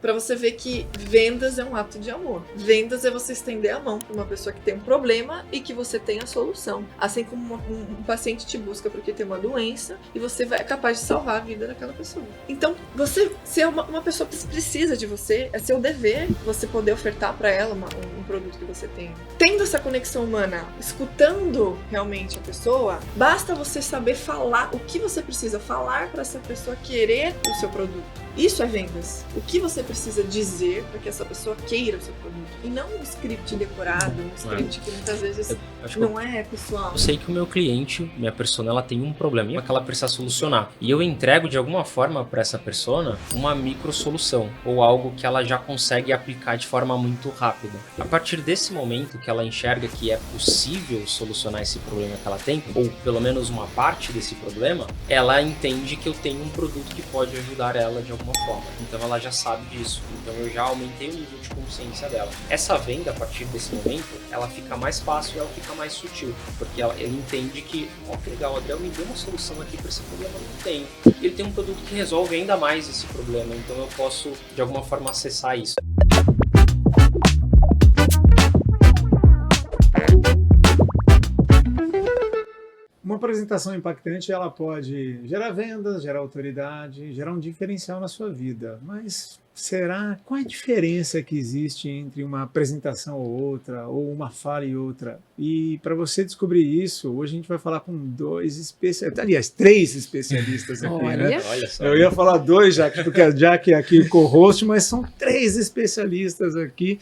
Pra você ver que vendas é um ato de amor. Vendas é você estender a mão pra uma pessoa que tem um problema e que você tem a solução. Assim como um paciente te busca porque tem uma doença e você é capaz de salvar a vida daquela pessoa. Então, se uma pessoa precisa de você, é seu dever você poder ofertar pra ela um produto que você tem. Tendo essa conexão humana, escutando realmente a pessoa, basta você saber falar o que você precisa falar pra essa pessoa querer o seu produto. Isso é vendas. O que você precisa dizer para que essa pessoa queira o seu produto. E não um script decorado, um script que muitas vezes não é pessoal. Eu sei que o meu cliente, minha persona, ela tem um problema que ela precisa solucionar. E eu entrego de alguma forma para essa persona uma micro solução ou algo que ela já consegue aplicar de forma muito rápida. A partir desse momento que ela enxerga que é possível solucionar esse problema que ela tem, ou pelo menos uma parte desse problema, ela entende que eu tenho um produto que pode ajudar ela de alguma forma. Então ela já sabe disso. Então eu já aumentei o nível de consciência dela. Essa venda, a partir desse momento, ela fica mais fácil e ela fica mais sutil. Porque ele entende que, ó, que legal, o Adriel me deu uma solução aqui para esse problema que eu tenho. Ele tem um produto que resolve ainda mais esse problema. Então eu posso, de alguma forma, acessar isso. Uma apresentação impactante, ela pode gerar vendas, gerar autoridade, gerar um diferencial na sua vida. Mas qual é a diferença que existe entre uma apresentação ou outra, ou uma fala e outra? E para você descobrir isso, hoje a gente vai falar com três especialistas aqui, né? Olha só. Eu ia falar dois, porque a Jaque é aqui co-host, mas são três especialistas aqui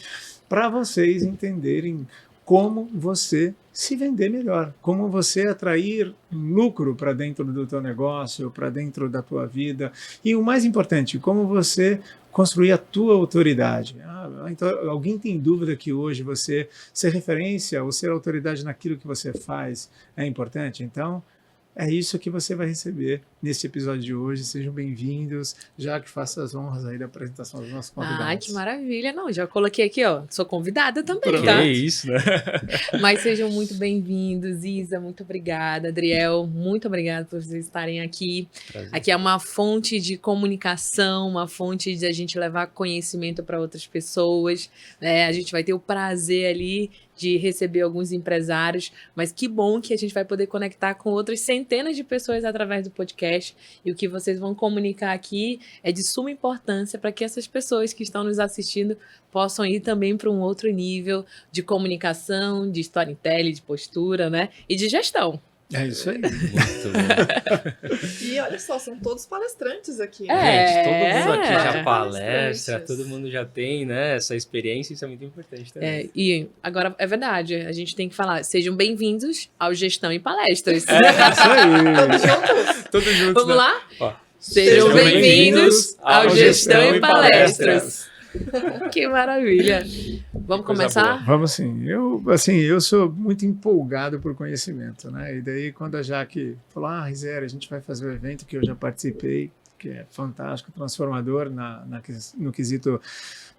para vocês entenderem como você se vender melhor, como você atrair lucro para dentro do teu negócio, para dentro da tua vida e o mais importante, como você construir a tua autoridade. Então, alguém tem dúvida que hoje você ser referência ou ser autoridade naquilo que você faz é importante? Então, é isso que você vai receber nesse episódio de hoje. Sejam bem-vindos. Já que faça as honras aí da apresentação dos nossos convidados. Ai, que maravilha. Não, já coloquei aqui, ó. Sou convidada também, Que tá? é isso, né? Mas sejam muito bem-vindos. Isa, muito obrigada. Adriel, muito obrigada por vocês estarem aqui. Prazer. Aqui é uma fonte de comunicação, uma fonte de a gente levar conhecimento para outras pessoas, né? A gente vai ter o prazer ali de receber alguns empresários, mas que bom que a gente vai poder conectar com outras centenas de pessoas através do podcast, e o que vocês vão comunicar aqui é de suma importância para que essas pessoas que estão nos assistindo possam ir também para um outro nível de comunicação, de storytelling, de postura, né? E de gestão. É isso aí. Muito bom. E olha só, são todos palestrantes aqui. Gente, todo mundo aqui já palestrantes. palestra, todo mundo já tem, né, essa experiência, isso é muito importante também. E agora, é verdade, a gente tem que falar, sejam bem-vindos ao Gestão em Palestras. É isso aí. Todos juntos, Vamos né? lá? Ó, Sejam bem-vindos ao Gestão em Palestras. Palestras. Que maravilha. Vamos começar? Vamos sim. Eu sou muito empolgado por conhecimento, né? E daí quando a Jaque falou, Rizera, a gente vai fazer um evento que eu já participei, que é fantástico, transformador no quesito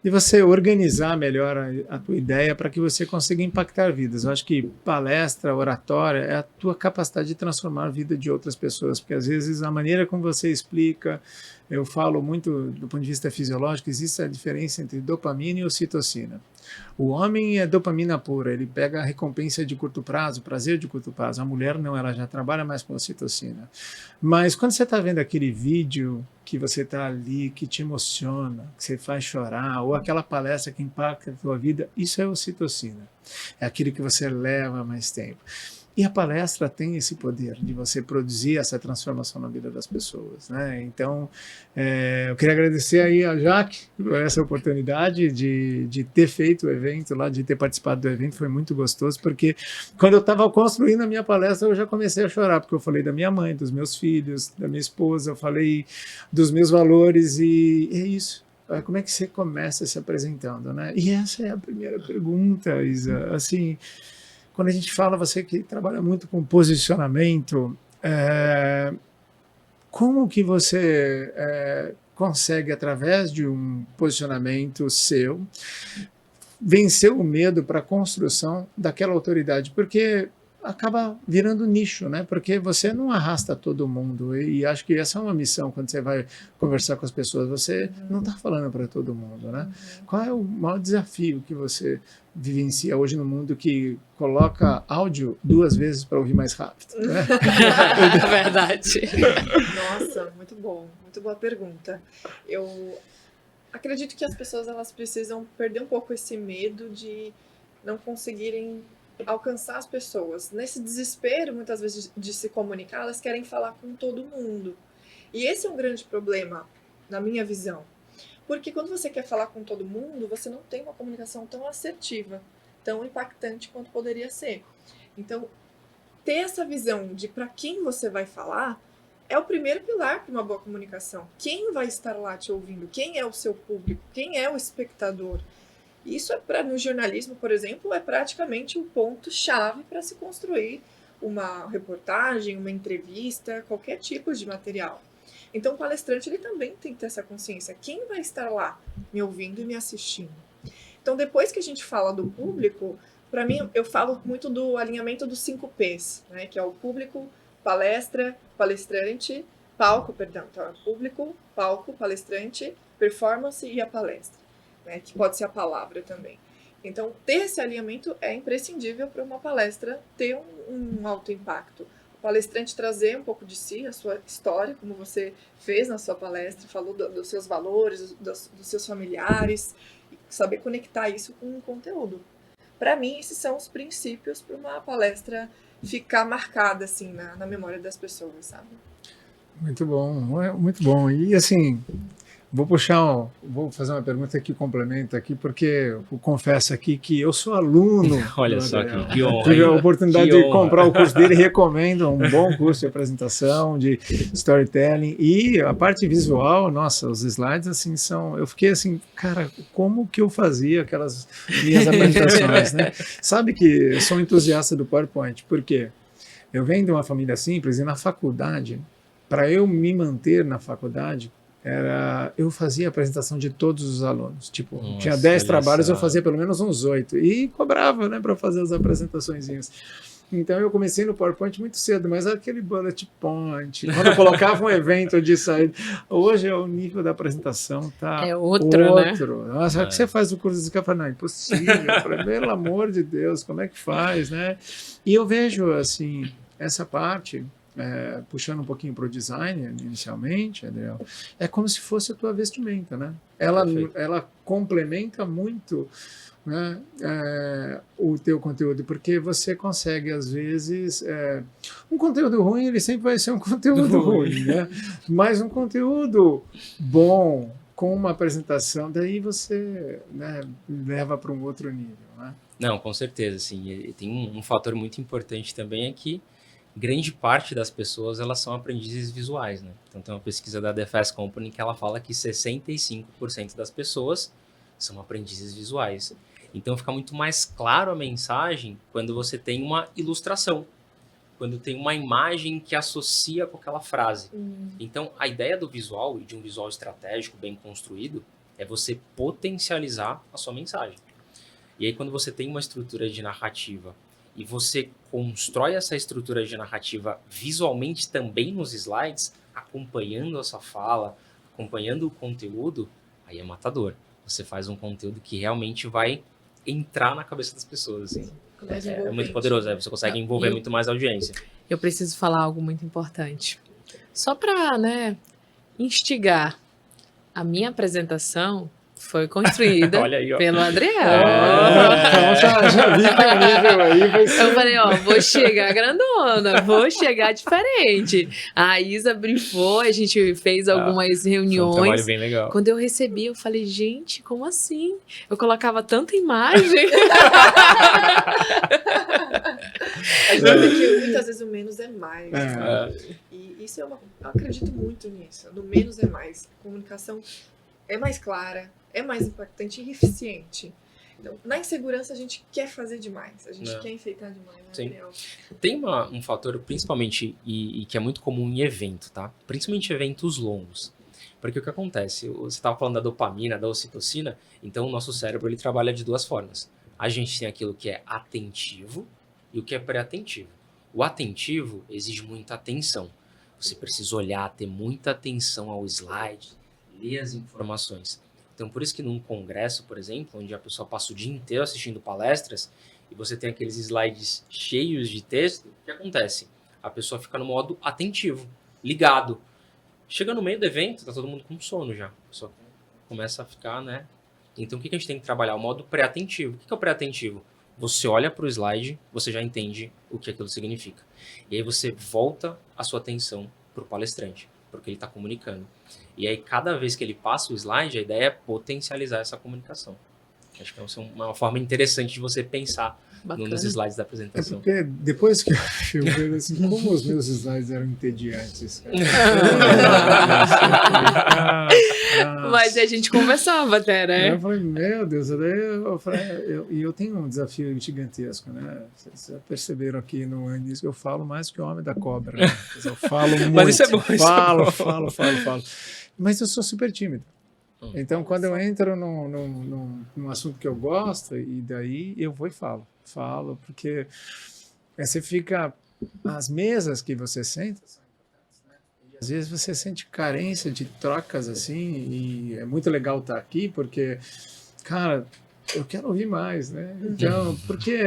de você organizar melhor a tua ideia para que você consiga impactar vidas. Eu acho que palestra, oratória, é a tua capacidade de transformar a vida de outras pessoas, porque às vezes a maneira como você explica, eu falo muito do ponto de vista fisiológico, existe a diferença entre dopamina e ocitocina. O homem é dopamina pura, ele pega a recompensa de curto prazo, prazer de curto prazo. A mulher não, ela já trabalha mais com ocitocina. Mas quando você está vendo aquele vídeo que você está ali, que te emociona, que você faz chorar, ou aquela palestra que impacta a tua vida, isso é ocitocina. É aquilo que você leva mais tempo. E a palestra tem esse poder de você produzir essa transformação na vida das pessoas, né? Então, eu queria agradecer aí a Jaque por essa oportunidade de ter feito o evento lá, de ter participado do evento, foi muito gostoso, porque quando eu estava construindo a minha palestra, eu já comecei a chorar, porque eu falei da minha mãe, dos meus filhos, da minha esposa, eu falei dos meus valores e é isso. Como é que você começa se apresentando, né? E essa é a primeira pergunta, Isa, assim... Quando a gente fala, você que trabalha muito com posicionamento, como que você consegue, através de um posicionamento seu, vencer o medo para a construção daquela autoridade? Porque acaba virando nicho, né? Porque você não arrasta todo mundo. E acho que essa é uma missão quando você vai conversar com as pessoas. Você não está falando para todo mundo, né? Qual é o maior desafio que você vivencia hoje no mundo que coloca áudio 2 vezes para ouvir mais rápido, né? É verdade. Nossa, muito bom. Muito boa pergunta. Eu acredito que as pessoas elas precisam perder um pouco esse medo de não conseguirem alcançar as pessoas. Nesse desespero, muitas vezes, de se comunicar, elas querem falar com todo mundo. E esse é um grande problema, na minha visão. Porque quando você quer falar com todo mundo, você não tem uma comunicação tão assertiva, tão impactante quanto poderia ser. Então, ter essa visão de para quem você vai falar é o primeiro pilar para uma boa comunicação. Quem vai estar lá te ouvindo? Quem é o seu público? Quem é o espectador? Isso no jornalismo, por exemplo, é praticamente o ponto-chave para se construir uma reportagem, uma entrevista, qualquer tipo de material. Então, o palestrante ele também tem que ter essa consciência. Quem vai estar lá me ouvindo e me assistindo? Então, depois que a gente fala do público, para mim, eu falo muito do alinhamento dos 5 P's, né? Que é o público, palestra, palestrante, palco, perdão. Então, é público, palco, palestrante, performance e a palestra, né? Que pode ser a palavra também. Então, ter esse alinhamento é imprescindível para uma palestra ter um alto impacto. O palestrante trazer um pouco de si, a sua história, como você fez na sua palestra, falou dos seus valores, dos seus familiares, e saber conectar isso com um conteúdo. Para mim, esses são os princípios para uma palestra ficar marcada assim na memória das pessoas, sabe? Muito bom, muito bom. E assim, vou fazer uma pergunta que complementa aqui, porque eu confesso aqui que eu sou aluno. Olha só que honra. Tive a oportunidade Que de honra. comprar o curso dele, recomendo, um bom curso de apresentação, de storytelling, e a parte visual, nossa, os slides assim eu fiquei assim, cara, como que eu fazia aquelas minhas apresentações, né? Sabe que eu sou um entusiasta do PowerPoint, por quê? Eu venho de uma família simples e na faculdade, para eu me manter na faculdade, eu fazia a apresentação de todos os alunos. Tipo, Nossa, tinha 10 olha trabalhos, só. eu fazia pelo menos uns 8. E cobrava, né, para fazer as apresentaçõezinhas. Então eu comecei no PowerPoint muito cedo, mas aquele bullet point, quando eu colocava um evento de saída, hoje o nível da apresentação tá É outro, né? Nossa, o que você faz o curso de café? Não, impossível, pelo amor de Deus, como é que faz, né? E eu vejo, assim, essa parte... puxando um pouquinho para o design inicialmente, Adriel, é como se fosse a tua vestimenta, né? Ela complementa muito, né, o teu conteúdo, porque você consegue às vezes um conteúdo ruim, ele sempre vai ser um conteúdo ruim, né? Mas um conteúdo bom com uma apresentação, daí você, né, leva para um outro nível, né? Não, com certeza, sim. E tem um fator muito importante também é que grande parte das pessoas elas são aprendizes visuais, né? Então tem uma pesquisa da The Fast Company que ela fala que 65% das pessoas são aprendizes visuais. Então fica muito mais claro a mensagem quando você tem uma ilustração, quando tem uma imagem que associa com aquela frase. Então a ideia do visual e de um visual estratégico bem construído é você potencializar a sua mensagem. E aí quando você tem uma estrutura de narrativa e você constrói essa estrutura de narrativa visualmente também nos slides, acompanhando essa fala, acompanhando o conteúdo, aí é matador. Você faz um conteúdo que realmente vai entrar na cabeça das pessoas. Assim. É muito poderoso, você consegue envolver muito mais a audiência. Eu preciso falar algo muito importante. Só para, né, instigar, a minha apresentação foi construída Olha aí, ó. pelo Adriel. Então já vi que o nível aí vai ser... Eu falei, ó, vou chegar grandona, vou chegar diferente. A Isa brifou, a gente fez algumas Foi um reuniões. trabalho bem legal. Quando eu recebi, eu falei, gente, como assim? Eu colocava tanta imagem. A gente vê que muitas vezes o menos é mais. É. E isso eu acredito muito nisso. Do menos é mais. A comunicação é mais clara, é mais impactante e eficiente. Então, na insegurança, a gente quer fazer demais. A gente quer enfeitar demais, né, Sim. Gabriel? Tem um fator, principalmente, e que é muito comum em evento, tá? Principalmente eventos longos. Porque o que acontece? Você estava falando da dopamina, da ocitocina, então o nosso cérebro ele trabalha de duas formas. A gente tem aquilo que é atentivo e o que é pré-atentivo. O atentivo exige muita atenção. Você precisa olhar, ter muita atenção ao slide, ler as informações. Então, por isso que num congresso, por exemplo, onde a pessoa passa o dia inteiro assistindo palestras e você tem aqueles slides cheios de texto, o que acontece? A pessoa fica no modo atentivo, ligado. Chega no meio do evento, tá todo mundo com sono já. A pessoa começa a ficar, né? Então, o que a gente tem que trabalhar? O modo pré-atentivo. O que é o pré-atentivo? Você olha para o slide, você já entende o que aquilo significa. E aí você volta a sua atenção para o palestrante, porque ele está comunicando. E aí, cada vez que ele passa o slide, a ideia é potencializar essa comunicação. Acho que é uma forma interessante de você pensar nos slides da apresentação. Porque depois que eu vejo assim, como os meus slides eram entediantes. Mas a gente conversava até, né? Eu falei, meu Deus, eu tenho um desafio gigantesco, né? Vocês já perceberam aqui no início que eu falo mais que o homem da cobra. Né? Eu falo muito. Mas isso é bom. Falo. Mas eu sou super tímido. Então, quando eu entro num assunto que eu gosto, e daí eu vou e falo. Falo, porque você fica... As mesas que você senta são importantes, né? E às vezes você sente carência de trocas, assim, e é muito legal estar aqui, porque, cara, eu quero ouvir mais, né? Então, porque...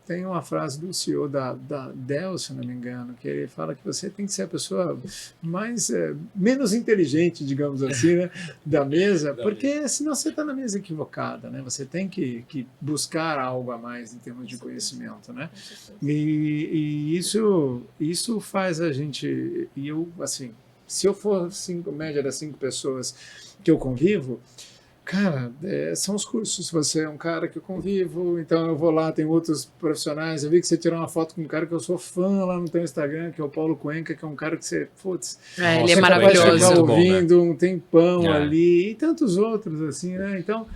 tem uma frase do CEO da Dell, se não me engano, que ele fala que você tem que ser a pessoa menos inteligente, digamos assim, né, da mesa, porque senão você está na mesa equivocada, né? Você tem que buscar algo a mais em termos de conhecimento, né? E isso faz a gente... E eu, assim, se eu for média das 5 pessoas que eu convivo, cara, são os cursos. Você é um cara que eu convivo, então eu vou lá, tem outros profissionais. Eu vi que você tirou uma foto com um cara que eu sou fã lá no teu Instagram, que é o Paulo Cuenca, que é um cara que você, putz, ele é maravilhoso. Você tá ouvindo um tempão ali, e tantos outros, assim, né? Então,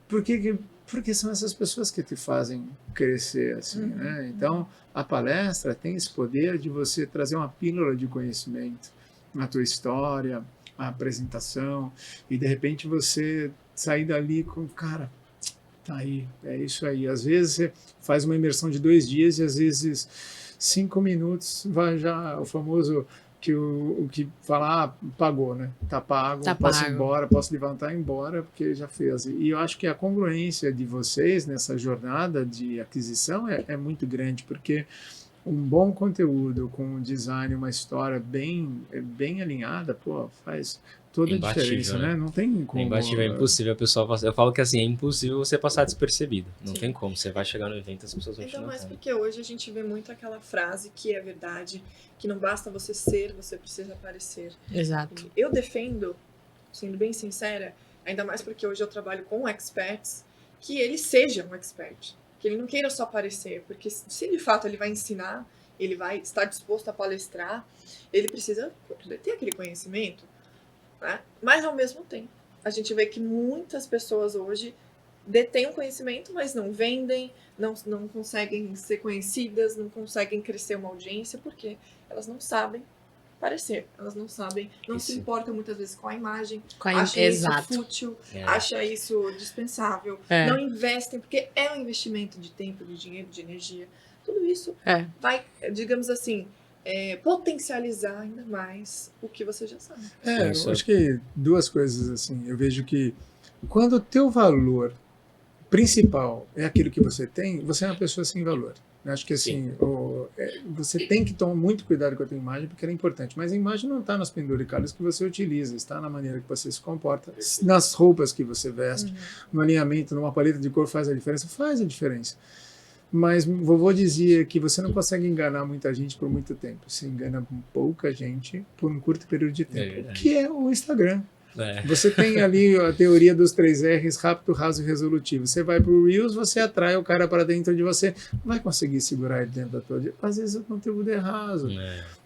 porque são essas pessoas que te fazem crescer, assim, né? Então, a palestra tem esse poder de você trazer uma pílula de conhecimento na tua história, a apresentação, e de repente você sair dali com, cara, tá aí, é isso aí. Às vezes você faz uma imersão de 2 dias e às vezes 5 minutos vai já o famoso o que fala, pagou, né? Tá pago, posso ir embora, posso levantar e ir embora, porque já fez. E eu acho que a congruência de vocês nessa jornada de aquisição é muito grande, porque um bom conteúdo com um design, uma história bem alinhada, pô, faz toda a diferença, né? Não tem como... Imbatível, é impossível a pessoa passar. Eu falo que assim, é impossível você passar despercebido. Não tem como. Você vai chegar no evento e as pessoas vão te notar. Então, mas porque hoje a gente vê muito aquela frase que é verdade, que não basta você ser, você precisa aparecer. Exato. Eu defendo, sendo bem sincera, ainda mais porque hoje eu trabalho com experts, que ele seja um expert. Que ele não queira só aparecer, porque se de fato ele vai ensinar, ele vai estar disposto a palestrar, ele precisa ter aquele conhecimento, né? Mas ao mesmo tempo, a gente vê que muitas pessoas hoje detêm um conhecimento, mas não vendem, não conseguem ser conhecidas, não conseguem crescer uma audiência, porque elas não sabem aparecer, elas não sabem, não se importam muitas vezes com a imagem, acham isso fútil, acham isso dispensável, não investem, porque é um investimento de tempo, de dinheiro, de energia, tudo isso vai, digamos assim, potencializar ainda mais o que você já sabe. Eu acho que 2 coisas assim, eu vejo que quando o teu valor principal é aquilo que você tem, você é uma pessoa sem valor. Eu acho que assim, você tem que tomar muito cuidado com a tua imagem, porque ela é importante. Mas a imagem não está nos penduricalhos que você utiliza, está na maneira que você se comporta, nas roupas que você veste, no alinhamento, numa paleta de cor faz a diferença. Mas vovô dizia que você não consegue enganar muita gente por muito tempo. Você engana pouca gente por um curto período de tempo, que é o Instagram. Você tem ali a teoria dos 3 R's, rápido, raso e resolutivo. Você vai pro Reels, você atrai o cara para dentro de você. Não vai conseguir segurar ele dentro da tua vida. Às vezes o conteúdo é raso.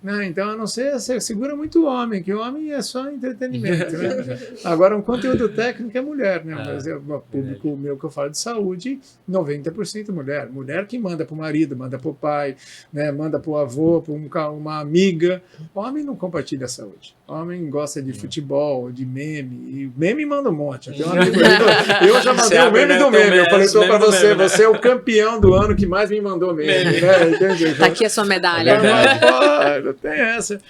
Não, então, a não ser, você segura muito o homem, que o homem é só entretenimento, né? Agora, um conteúdo técnico é mulher, né? Mas é o público meu que eu falo de saúde, 90% mulher. Mulher que manda para o marido, manda para o pai, né? Manda para o avô, para uma amiga. Homem não compartilha a saúde. Homem gosta de futebol, de meme. E meme manda um monte. Tem um amigo, eu já mandei o meme do meme. Eu falei, estou para você, você é o campeão do ano que mais me mandou meme. Né? Entendeu? Tá aqui a sua medalha. Tem essa.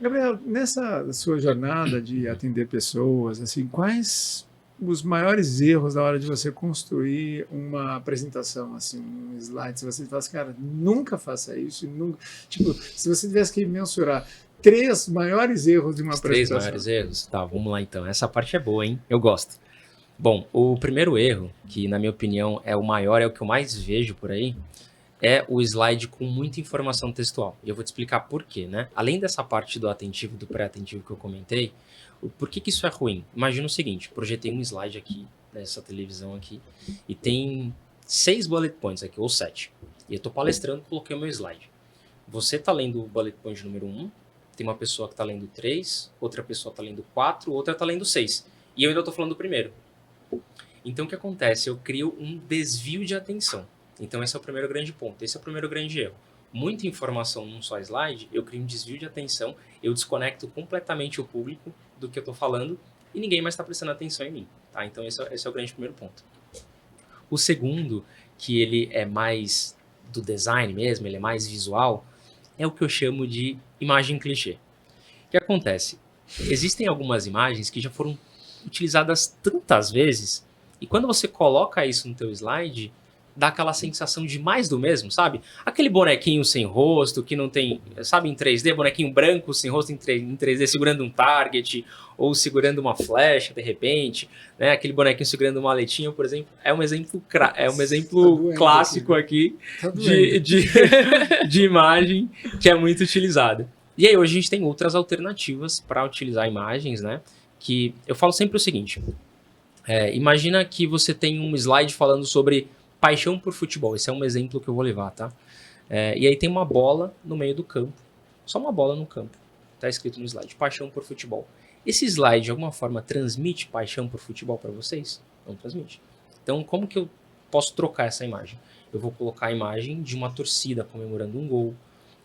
Gabriel, nessa sua jornada de atender pessoas, assim, quais os maiores erros na hora de você construir uma apresentação, assim, um slide? Se você fala assim, cara, nunca faça isso, nunca... Tipo, se você tivesse que mensurar 3 maiores erros de uma apresentação. 3 maiores erros? Tá, vamos lá então. Essa parte é boa, hein? Eu gosto. Bom, o primeiro erro, que na minha opinião é o maior, é o que eu mais vejo por aí, é o slide com muita informação textual. E eu vou te explicar por quê, né? Além dessa parte do atentivo, do pré-atentivo que eu comentei, por que isso é ruim? Imagina o seguinte, projetei um slide aqui, nessa televisão aqui, e tem 6 bullet points aqui, ou 7. E eu tô palestrando, coloquei o meu slide. Você tá lendo o bullet point número 1, tem uma pessoa que tá lendo 3, outra pessoa tá lendo 4, outra tá lendo 6. E eu ainda tô falando do primeiro. Então o que acontece? Eu crio um desvio de atenção. Então esse é o primeiro grande ponto, esse é o primeiro grande erro. Muita informação num só slide, eu crio um desvio de atenção, eu desconecto completamente o público do que eu estou falando e ninguém mais está prestando atenção em mim. Tá? Então esse é o grande primeiro ponto. O segundo, que ele é mais do design mesmo, ele é mais visual, é o que eu chamo de imagem clichê. O que acontece? Existem algumas imagens que já foram utilizadas tantas vezes e quando você coloca isso no teu slide, dá aquela sensação de mais do mesmo, sabe? Aquele bonequinho sem rosto, que não tem, sabe, em 3D, bonequinho branco sem rosto em 3D, segurando um target, ou segurando uma flecha, de repente, né? Aquele bonequinho segurando uma maletinha, por exemplo, é um exemplo clássico aqui de imagem que é muito utilizada. E aí hoje a gente tem outras alternativas para utilizar imagens, né? Que eu falo sempre o seguinte, imagina que você tem um slide falando sobre paixão por futebol, esse é um exemplo que eu vou levar, tá? E aí tem uma bola no meio do campo, só uma bola no campo, tá escrito no slide, paixão por futebol. Esse slide, de alguma forma, transmite paixão por futebol para vocês? Não transmite. Então, como que eu posso trocar essa imagem? Eu vou colocar a imagem de uma torcida comemorando um gol,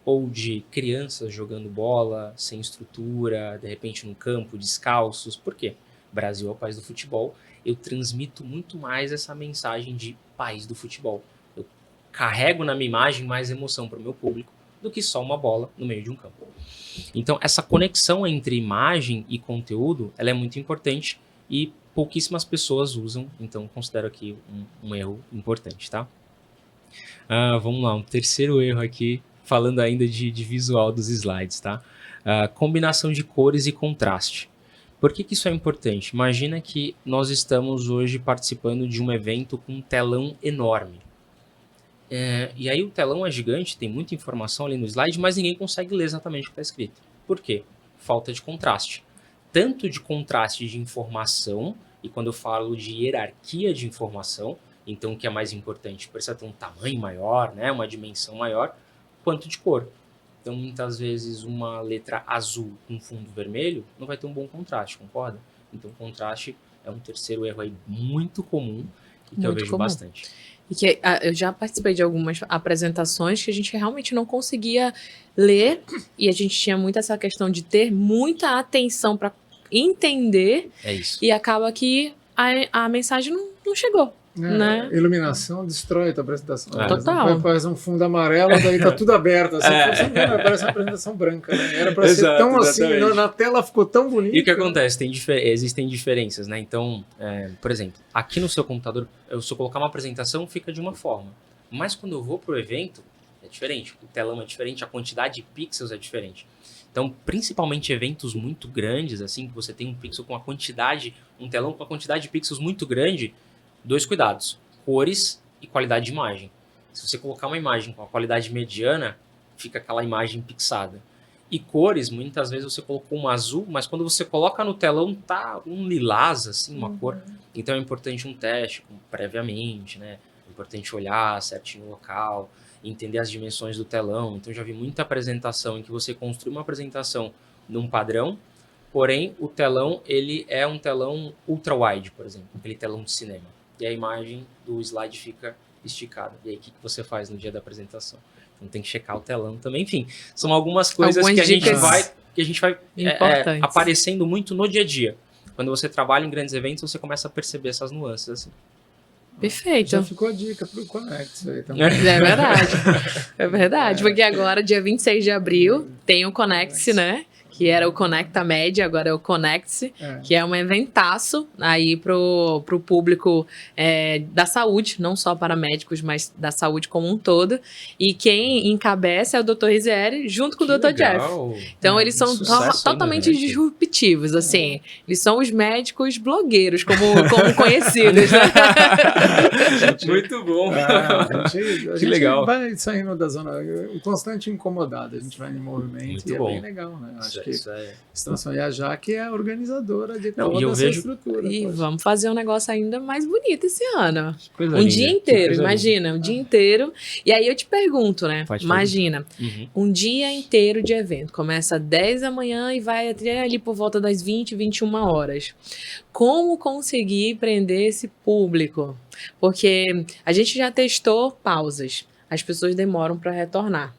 ou de crianças jogando bola, sem estrutura, de repente no campo, descalços. Por quê? Brasil é o país do futebol. Eu transmito muito mais essa mensagem de país do futebol. Eu carrego na minha imagem mais emoção para o meu público do que só uma bola no meio de um campo. Então, essa conexão entre imagem e conteúdo, ela é muito importante e pouquíssimas pessoas usam, então considero aqui um erro importante, tá? Vamos lá, um terceiro erro aqui, falando ainda de visual dos slides, tá? Combinação de cores e contraste. Por que isso é importante? Imagina que nós estamos hoje participando de um evento com um telão enorme. E aí o telão é gigante, tem muita informação ali no slide, mas ninguém consegue ler exatamente o que está escrito. Por quê? Falta de contraste. Tanto de contraste de informação, e quando eu falo de hierarquia de informação, então o que é mais importante? Precisa ter um tamanho maior, né, uma dimensão maior, quanto de cor. Então, muitas vezes, uma letra azul com fundo vermelho não vai ter um bom contraste, concorda? Então, contraste é um terceiro erro aí muito comum e que eu vejo bastante. E que eu já participei de algumas apresentações que a gente realmente não conseguia ler e a gente tinha muito essa questão de ter muita atenção para entender. É isso. E acaba que a mensagem não chegou. Né? Iluminação destrói a tua apresentação. Total. Faz um fundo amarelo, daí tá tudo aberto. Assim, parece uma apresentação branca. Né? Era para ser tão exatamente. Assim, na tela ficou tão bonito. E o que acontece? Existem diferenças, né? Então, por exemplo, aqui no seu computador, se eu colocar uma apresentação, fica de uma forma. Mas quando eu vou pro evento, é diferente. O telão é diferente, a quantidade de pixels é diferente. Então, principalmente eventos muito grandes, assim, que você tem um pixel com um telão com a quantidade de pixels muito grande, 2 cuidados, cores e qualidade de imagem. Se você colocar uma imagem com a qualidade mediana, fica aquela imagem pixada. E cores, muitas vezes você colocou um azul, mas quando você coloca no telão, tá um lilás, assim, uma cor. Então é importante um teste previamente, né? É importante olhar certinho o local. entender as dimensões do telão. Então já vi muita apresentação em que você construi uma apresentação num padrão, porém o telão ele é um telão ultra-wide, por exemplo, aquele telão de cinema. E a imagem do slide fica esticada. E aí o que você faz no dia da apresentação? Então tem que checar o telão também. Enfim, são algumas coisas que a gente vai aparecendo muito no dia a dia. Quando você trabalha em grandes eventos, você começa a perceber essas nuances assim. Perfeito. Já ficou a dica pro Connect aí também. É verdade. É verdade, porque agora, dia 26 de abril, tem o Connect, né? Que era o Conecta Média, agora é o Connect, que é um eventaço aí pro público da saúde, não só para médicos, mas da saúde como um todo. E quem encabeça é o Dr. Rizieri, junto com o Dr. Jeff. Então, eles são totalmente disruptivos, assim. Eles são os médicos blogueiros, como conhecidos, né? Muito bom. A gente legal. Vai saindo da zona, o constante incomodado, a gente vai em movimento. Muito e bom. É bem legal, né? Acho que Isso é. Extração e a Jaque é a organizadora de toda e eu essa vejo... estrutura. E vamos fazer um negócio ainda mais bonito esse ano. Coisa Um linda. dia inteiro, imagina, um dia inteiro. E aí eu te pergunto, né? Pode Imagina, um dia inteiro de evento. Começa às 10 da manhã e vai até ali por volta das 20, 21 horas. Como conseguir prender esse público? Porque a gente já testou pausas. As pessoas demoram para retornar.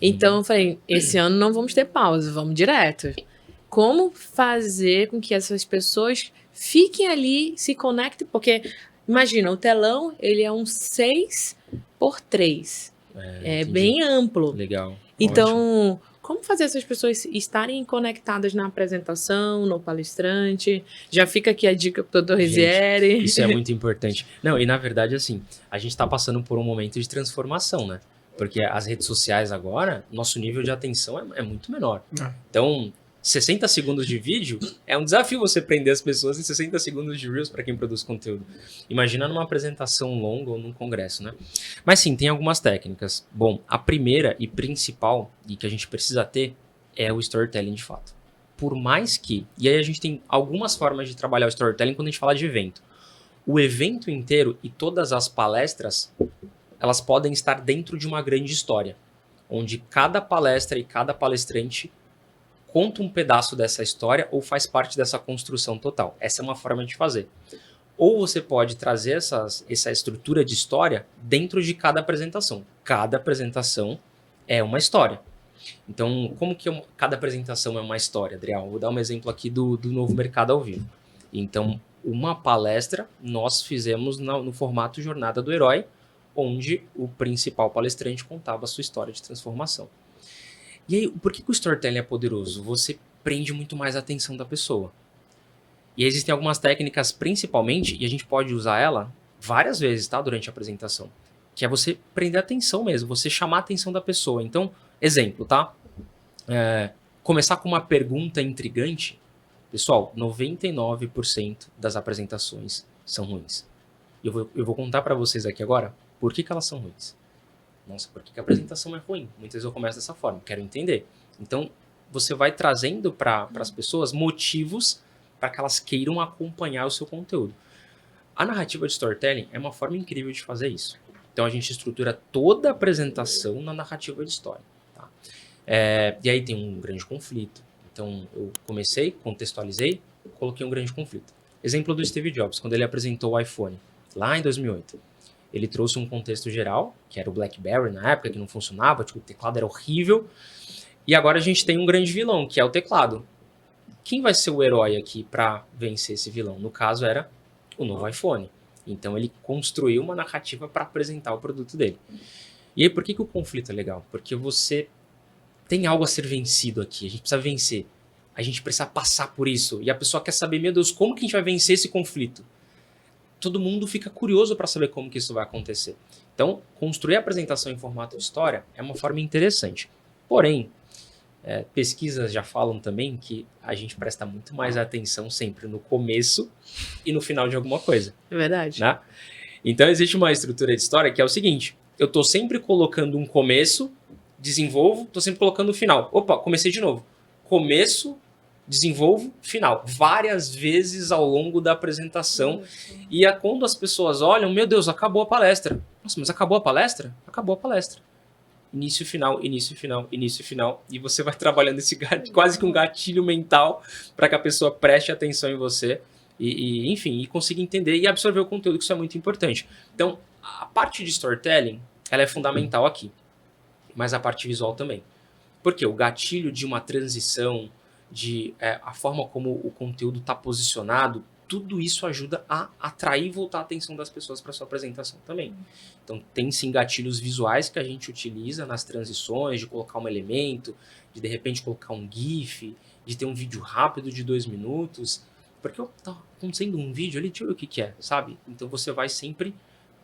Então eu falei, esse ano não vamos ter pausa, vamos direto. Como fazer com que essas pessoas fiquem ali, se conectem? Porque, imagina, o telão, ele é um 6x3. É bem amplo. Legal. Então, como fazer essas pessoas estarem conectadas na apresentação, no palestrante? Já fica aqui a dica pro Dr. Rizieri. Isso é muito importante. Não, e na verdade, assim, a gente tá passando por um momento de transformação, né? Porque as redes sociais agora, nosso nível de atenção é muito menor. Então, 60 segundos de vídeo é um desafio você prender as pessoas em 60 segundos de Reels para quem produz conteúdo. Imagina numa apresentação longa ou num congresso, né? Mas sim, tem algumas técnicas. Bom, a primeira e principal, e que a gente precisa ter, é o storytelling de fato. Por mais que... E aí a gente tem algumas formas de trabalhar o storytelling quando a gente fala de evento. O evento inteiro e todas as palestras, elas podem estar dentro de uma grande história, onde cada palestra e cada palestrante conta um pedaço dessa história ou faz parte dessa construção total. Essa é uma forma de fazer. Ou você pode trazer essa estrutura de história dentro de cada apresentação. Cada apresentação é uma história. Então, como que cada apresentação é uma história, Adriel? Vou dar um exemplo aqui do Novo Mercado ao Vivo. Então, uma palestra nós fizemos no formato Jornada do Herói, onde o principal palestrante contava a sua história de transformação. E aí, por que o storytelling é poderoso? Você prende muito mais a atenção da pessoa. E existem algumas técnicas, principalmente, e a gente pode usar ela várias vezes, tá? Durante a apresentação. Que é você prender a atenção mesmo, você chamar a atenção da pessoa. Então, exemplo, tá? Começar com uma pergunta intrigante. Pessoal, 99% das apresentações são ruins. Eu vou contar para vocês aqui agora por que elas são ruins. Nossa, por que a apresentação é ruim? Muitas vezes eu começo dessa forma, quero entender. Então, você vai trazendo para as pessoas motivos para que elas queiram acompanhar o seu conteúdo. A narrativa de storytelling é uma forma incrível de fazer isso. Então, a gente estrutura toda a apresentação na narrativa de história. Tá? E aí tem um grande conflito. Então, eu comecei, contextualizei, coloquei um grande conflito. Exemplo do Steve Jobs, quando ele apresentou o iPhone, lá em 2008. Ele trouxe um contexto geral, que era o BlackBerry na época, que não funcionava, tipo, o teclado era horrível. E agora a gente tem um grande vilão, que é o teclado. Quem vai ser o herói aqui para vencer esse vilão? No caso, era o novo iPhone. Então ele construiu uma narrativa para apresentar o produto dele. E aí, por que o conflito é legal? Porque você tem algo a ser vencido aqui. A gente precisa vencer. A gente precisa passar por isso. E a pessoa quer saber, meu Deus, como que a gente vai vencer esse conflito? Todo mundo fica curioso para saber como que isso vai acontecer. Então, construir a apresentação em formato de história é uma forma interessante. Porém, pesquisas já falam também que a gente presta muito mais atenção sempre no começo e no final de alguma coisa. É verdade. Né? Então, existe uma estrutura de história que é o seguinte, eu estou sempre colocando um começo, desenvolvo, estou sempre colocando o final. Opa, comecei de novo. Começo, desenvolvo, final. Várias vezes ao longo da apresentação. E quando as pessoas olham, meu Deus, acabou a palestra. Nossa, mas acabou a palestra? Acabou a palestra. início, final, início, final, início, final. E você vai trabalhando esse quase que um gatilho mental para que a pessoa preste atenção em você enfim, e consiga entender e absorver o conteúdo, que isso é muito importante. Então, a parte de storytelling, ela é fundamental aqui, mas a parte visual também. Porque o gatilho de uma transição, a forma como o conteúdo está posicionado, tudo isso ajuda a atrair e voltar a atenção das pessoas para sua apresentação também. Então, tem sim gatilhos visuais que a gente utiliza nas transições, de colocar um elemento, de repente colocar um GIF, de ter um vídeo rápido de 2 minutos, porque tá acontecendo um vídeo ali, deixa eu ver o que é, sabe? Então você vai sempre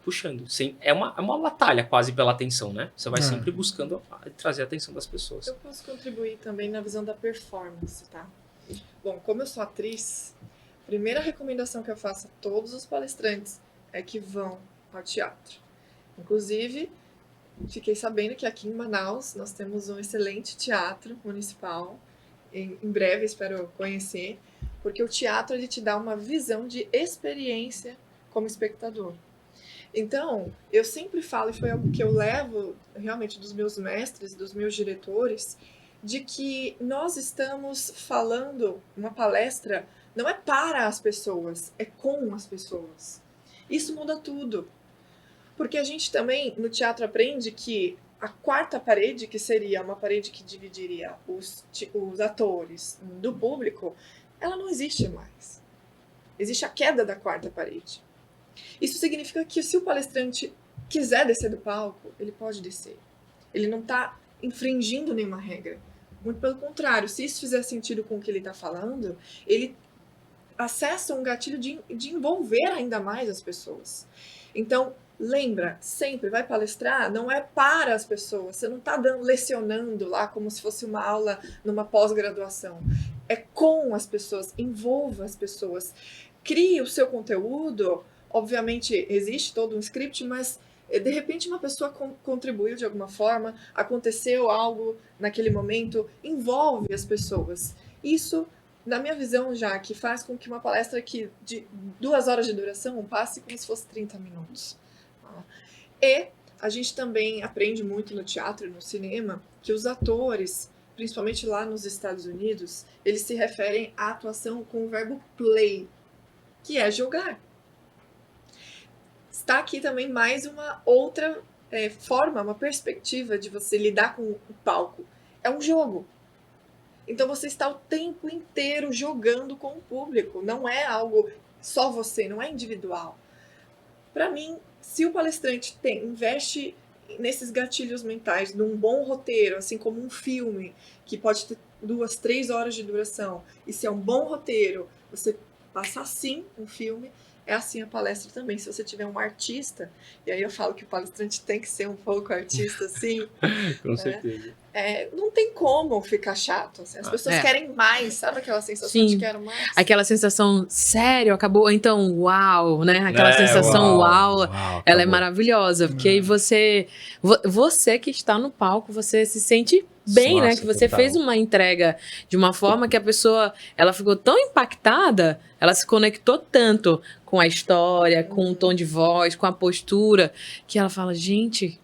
puxando. É uma batalha quase pela atenção, né? Você vai sempre buscando trazer a atenção das pessoas. Eu posso contribuir também na visão da performance, tá? Bom, como eu sou atriz, a primeira recomendação que eu faço a todos os palestrantes é que vão ao teatro. Inclusive, fiquei sabendo que aqui em Manaus nós temos um excelente teatro municipal. Em breve espero conhecer, porque o teatro ele te dá uma visão de experiência como espectador. Então, eu sempre falo, e foi algo que eu levo realmente dos meus mestres, dos meus diretores, de que nós estamos falando uma palestra não é para as pessoas, é com as pessoas. Isso muda tudo. Porque a gente também, no teatro, aprende que a quarta parede, que seria uma parede que dividiria os atores do público, ela não existe mais. Existe a queda da quarta parede. Isso significa que se o palestrante quiser descer do palco, ele pode descer. Ele não está infringindo nenhuma regra. Muito pelo contrário, se isso fizer sentido com o que ele está falando, ele acessa um gatilho de envolver ainda mais as pessoas. Então, lembra, sempre vai palestrar, não é para as pessoas. Você não está lecionando lá como se fosse uma aula numa pós-graduação. É com as pessoas, envolva as pessoas. Crie o seu conteúdo. Obviamente, existe todo um script, mas de repente uma pessoa contribuiu de alguma forma, aconteceu algo naquele momento, envolve as pessoas. Isso, na minha visão já, que faz com que uma palestra que de 2 horas de duração passe como se fosse 30 minutos. E a gente também aprende muito no teatro e no cinema que os atores, principalmente lá nos Estados Unidos, eles se referem à atuação com o verbo play, que é jogar. Está aqui também mais uma outra forma, uma perspectiva de você lidar com o palco. É um jogo. Então você está o tempo inteiro jogando com o público. Não é algo só você, não é individual. Para mim, se o palestrante investe nesses gatilhos mentais, num bom roteiro, assim como um filme, que pode ter 2, 3 horas de duração, e se é um bom roteiro, você passa assim um filme, é assim a palestra também. Se você tiver um artista, e aí eu falo que o palestrante tem que ser um pouco artista, assim. Com certeza. Não tem como ficar chato. Assim. As pessoas querem mais, sabe aquela sensação de quero mais? Aquela sensação, sério, acabou? Então, uau, né? Aquela sensação, uau, ela é maravilhosa. Porque aí você que está no palco, você se sente bem, né? Que você fez uma entrega de uma forma que a pessoa, ela ficou tão impactada, ela se conectou tanto com a história, com o tom de voz, com a postura, que ela fala, gente,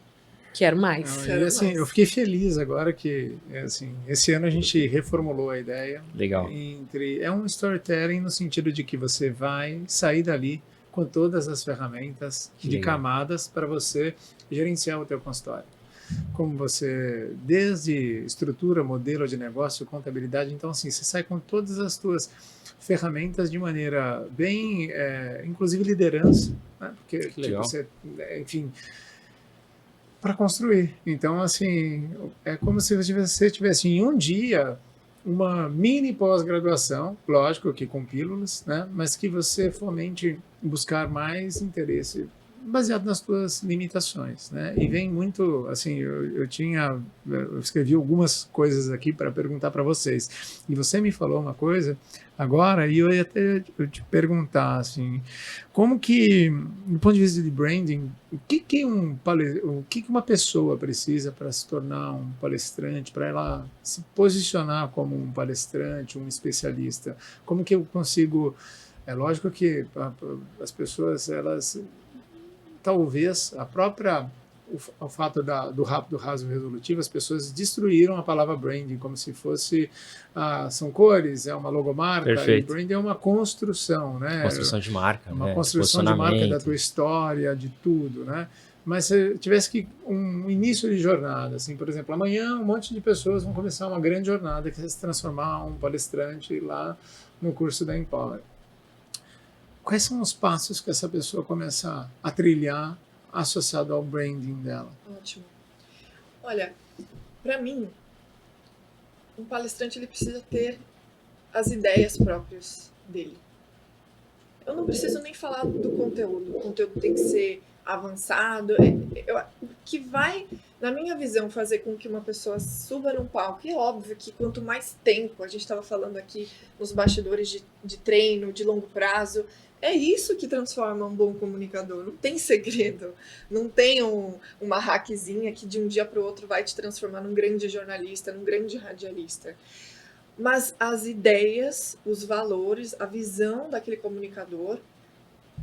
quero mais. Não, assim, eu fiquei feliz agora que, assim, esse ano a gente reformulou a ideia. Legal. É um storytelling no sentido de que você vai sair dali com todas as ferramentas de camadas para você gerenciar o teu consultório. Como você, desde estrutura, modelo de negócio, contabilidade, então assim, você sai com todas as tuas ferramentas de maneira bem, inclusive liderança, né? Porque tipo, você, enfim, para construir. Então assim, é como se você tivesse em um dia uma mini pós-graduação, lógico que com pílulas, né? Mas que você fomente buscar mais interesse baseado nas tuas limitações, né? E vem muito, assim, eu escrevi algumas coisas aqui para perguntar para vocês, e você me falou uma coisa agora, e eu ia até te perguntar, assim, como que, do ponto de vista de branding, o que uma pessoa precisa para se tornar um palestrante, para ela se posicionar como um palestrante, um especialista? Como que eu consigo... É lógico que as pessoas, elas... talvez a própria o fato do rápido, raso e resolutivo, as pessoas destruíram a palavra branding como se fosse são cores, é uma logomarca. Perfeito. E branding é uma construção, né? Construção de marca, Uma né? construção de marca da tua história, de tudo, né? Mas se tivesse que um início de jornada, assim, por exemplo, amanhã um monte de pessoas vão começar uma grande jornada que vai se transformar um palestrante lá no curso da Empower. Quais são os passos que essa pessoa começa a trilhar associado ao branding dela? Ótimo. Olha, para mim, um palestrante ele precisa ter as ideias próprias dele. Eu não preciso nem falar do conteúdo. O conteúdo tem que ser avançado. O que vai, na minha visão, fazer com que uma pessoa suba num palco, e é óbvio que quanto mais tempo, a gente estava falando aqui nos bastidores de treino, de longo prazo, é isso que transforma um bom comunicador. Não tem segredo. Não tem uma hackzinha que de um dia para o outro vai te transformar num grande jornalista, num grande radialista. Mas as ideias, os valores, a visão daquele comunicador,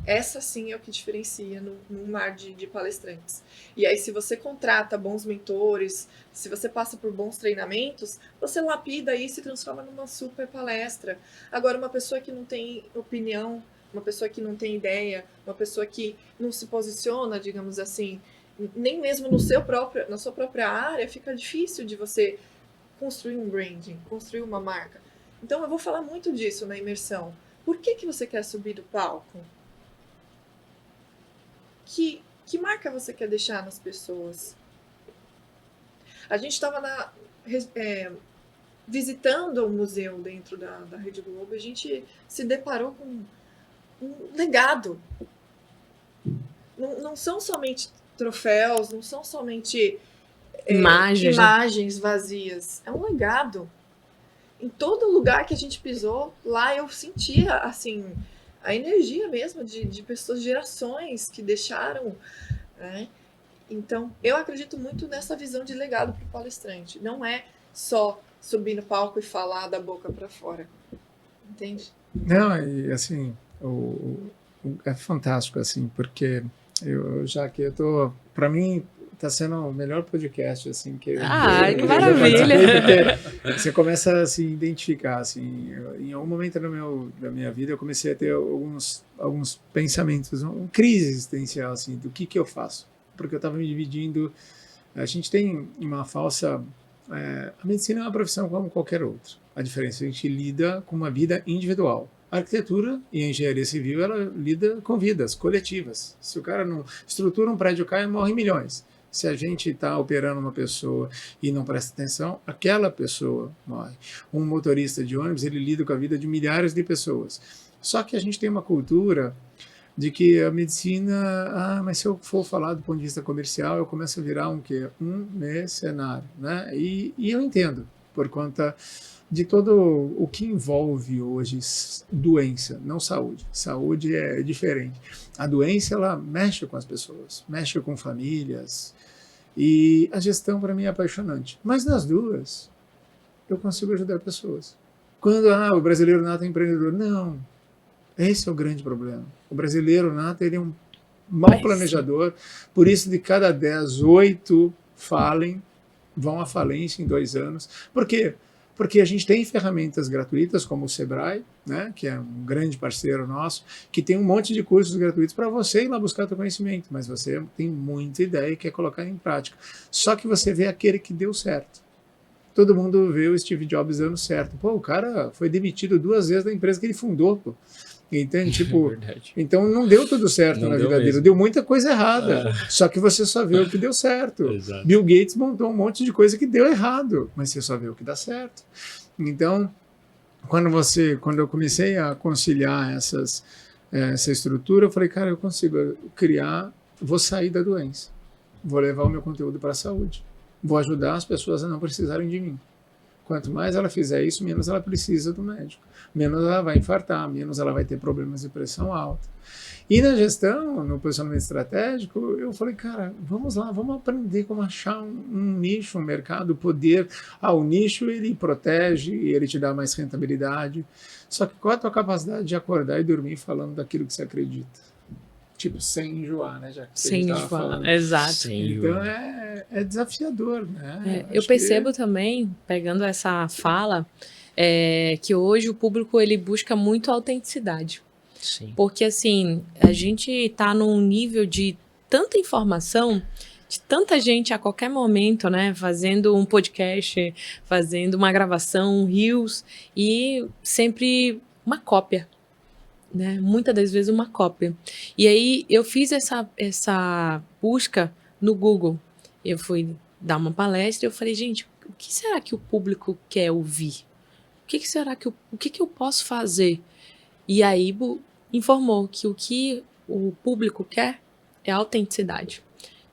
essa sim é o que diferencia num mar de palestrantes. E aí, se você contrata bons mentores, se você passa por bons treinamentos, você lapida isso e transforma numa super palestra. Agora, uma pessoa que não tem opinião, uma pessoa que não tem ideia, uma pessoa que não se posiciona, digamos assim, nem mesmo na sua própria área, fica difícil de você construir um branding, construir uma marca. Então, eu vou falar muito disso na imersão. Por que você quer subir do palco? Que marca você quer deixar nas pessoas? A gente estava visitando um museu dentro da Rede Globo e a gente se deparou com um legado. Não são somente troféus, não são somente imagens vazias. É um legado. Em todo lugar que a gente pisou, lá eu sentia, assim, a energia mesmo de pessoas, gerações que deixaram, né? Então, eu acredito muito nessa visão de legado para o palestrante. Não é só subir no palco e falar da boca para fora. Entende? Não, e assim, é fantástico, assim, porque para mim, está sendo o melhor podcast, assim, que que maravilha! Você começa a se identificar, assim, em algum momento da minha vida eu comecei a ter alguns pensamentos, uma crise existencial, assim, do que eu faço, porque eu estava me dividindo. A gente tem uma falsa, a medicina é uma profissão como qualquer outra. A diferença é que a gente lida com uma vida individual. A arquitetura e a engenharia civil, ela lida com vidas coletivas. Se o cara não estrutura um prédio, cai, morre milhões. Se a gente está operando uma pessoa e não presta atenção, aquela pessoa morre. Um motorista de ônibus, ele lida com a vida de milhares de pessoas. Só que a gente tem uma cultura de que a medicina, mas se eu for falar do ponto de vista comercial, eu começo a virar um mercenário, né? E eu entendo, por conta de todo o que envolve hoje doença, não saúde. Saúde é diferente. A doença, ela mexe com as pessoas, mexe com famílias, e a gestão para mim é apaixonante. Mas nas duas, eu consigo ajudar pessoas. Quando o brasileiro nato é empreendedor, não. Esse é o grande problema. O brasileiro nato, ele é um mau planejador, por isso de cada 10, 8 vão à falência em 2 anos. Por quê? Porque a gente tem ferramentas gratuitas como o Sebrae, né, que é um grande parceiro nosso, que tem um monte de cursos gratuitos para você ir lá buscar seu conhecimento, mas você tem muita ideia e quer colocar em prática. Só que você vê aquele que deu certo. Todo mundo vê o Steve Jobs dando certo. Pô, o cara foi demitido 2 vezes da empresa que ele fundou, pô. Entende? Tipo, então não deu tudo certo na vida dele, deu muita coisa errada. Só que você só vê o que deu certo. Exato. Bill Gates montou um monte de coisa que deu errado, mas você só vê o que dá certo. Então, quando eu comecei a conciliar essa estrutura, eu falei, cara, eu consigo vou sair da doença, vou levar o meu conteúdo para a saúde, vou ajudar as pessoas a não precisarem de mim. Quanto mais ela fizer isso, menos ela precisa do médico. Menos ela vai infartar, menos ela vai ter problemas de pressão alta. E na gestão, no posicionamento estratégico, eu falei, cara, vamos lá, vamos aprender como achar um nicho, um mercado, poder. O nicho ele protege, ele te dá mais rentabilidade. Só que qual é a tua capacidade de acordar e dormir falando daquilo que você acredita? tipo, sem enjoar, né? Já que a Sem gente tava enjoar, falando. exato. Sim, Então é desafiador, né? Eu Acho percebo também, pegando essa fala, que hoje o público ele busca muito a autenticidade. sim. Porque, assim, a gente está num nível de tanta informação, de tanta gente a qualquer momento, né? Fazendo um podcast, fazendo uma gravação, um reels, e sempre uma cópia, né? Muitas das vezes uma cópia. E aí eu fiz essa busca no Google. Eu fui dar uma palestra e eu falei, gente, o que será que o público quer ouvir? O que eu posso fazer? E aí informou que o público quer é autenticidade.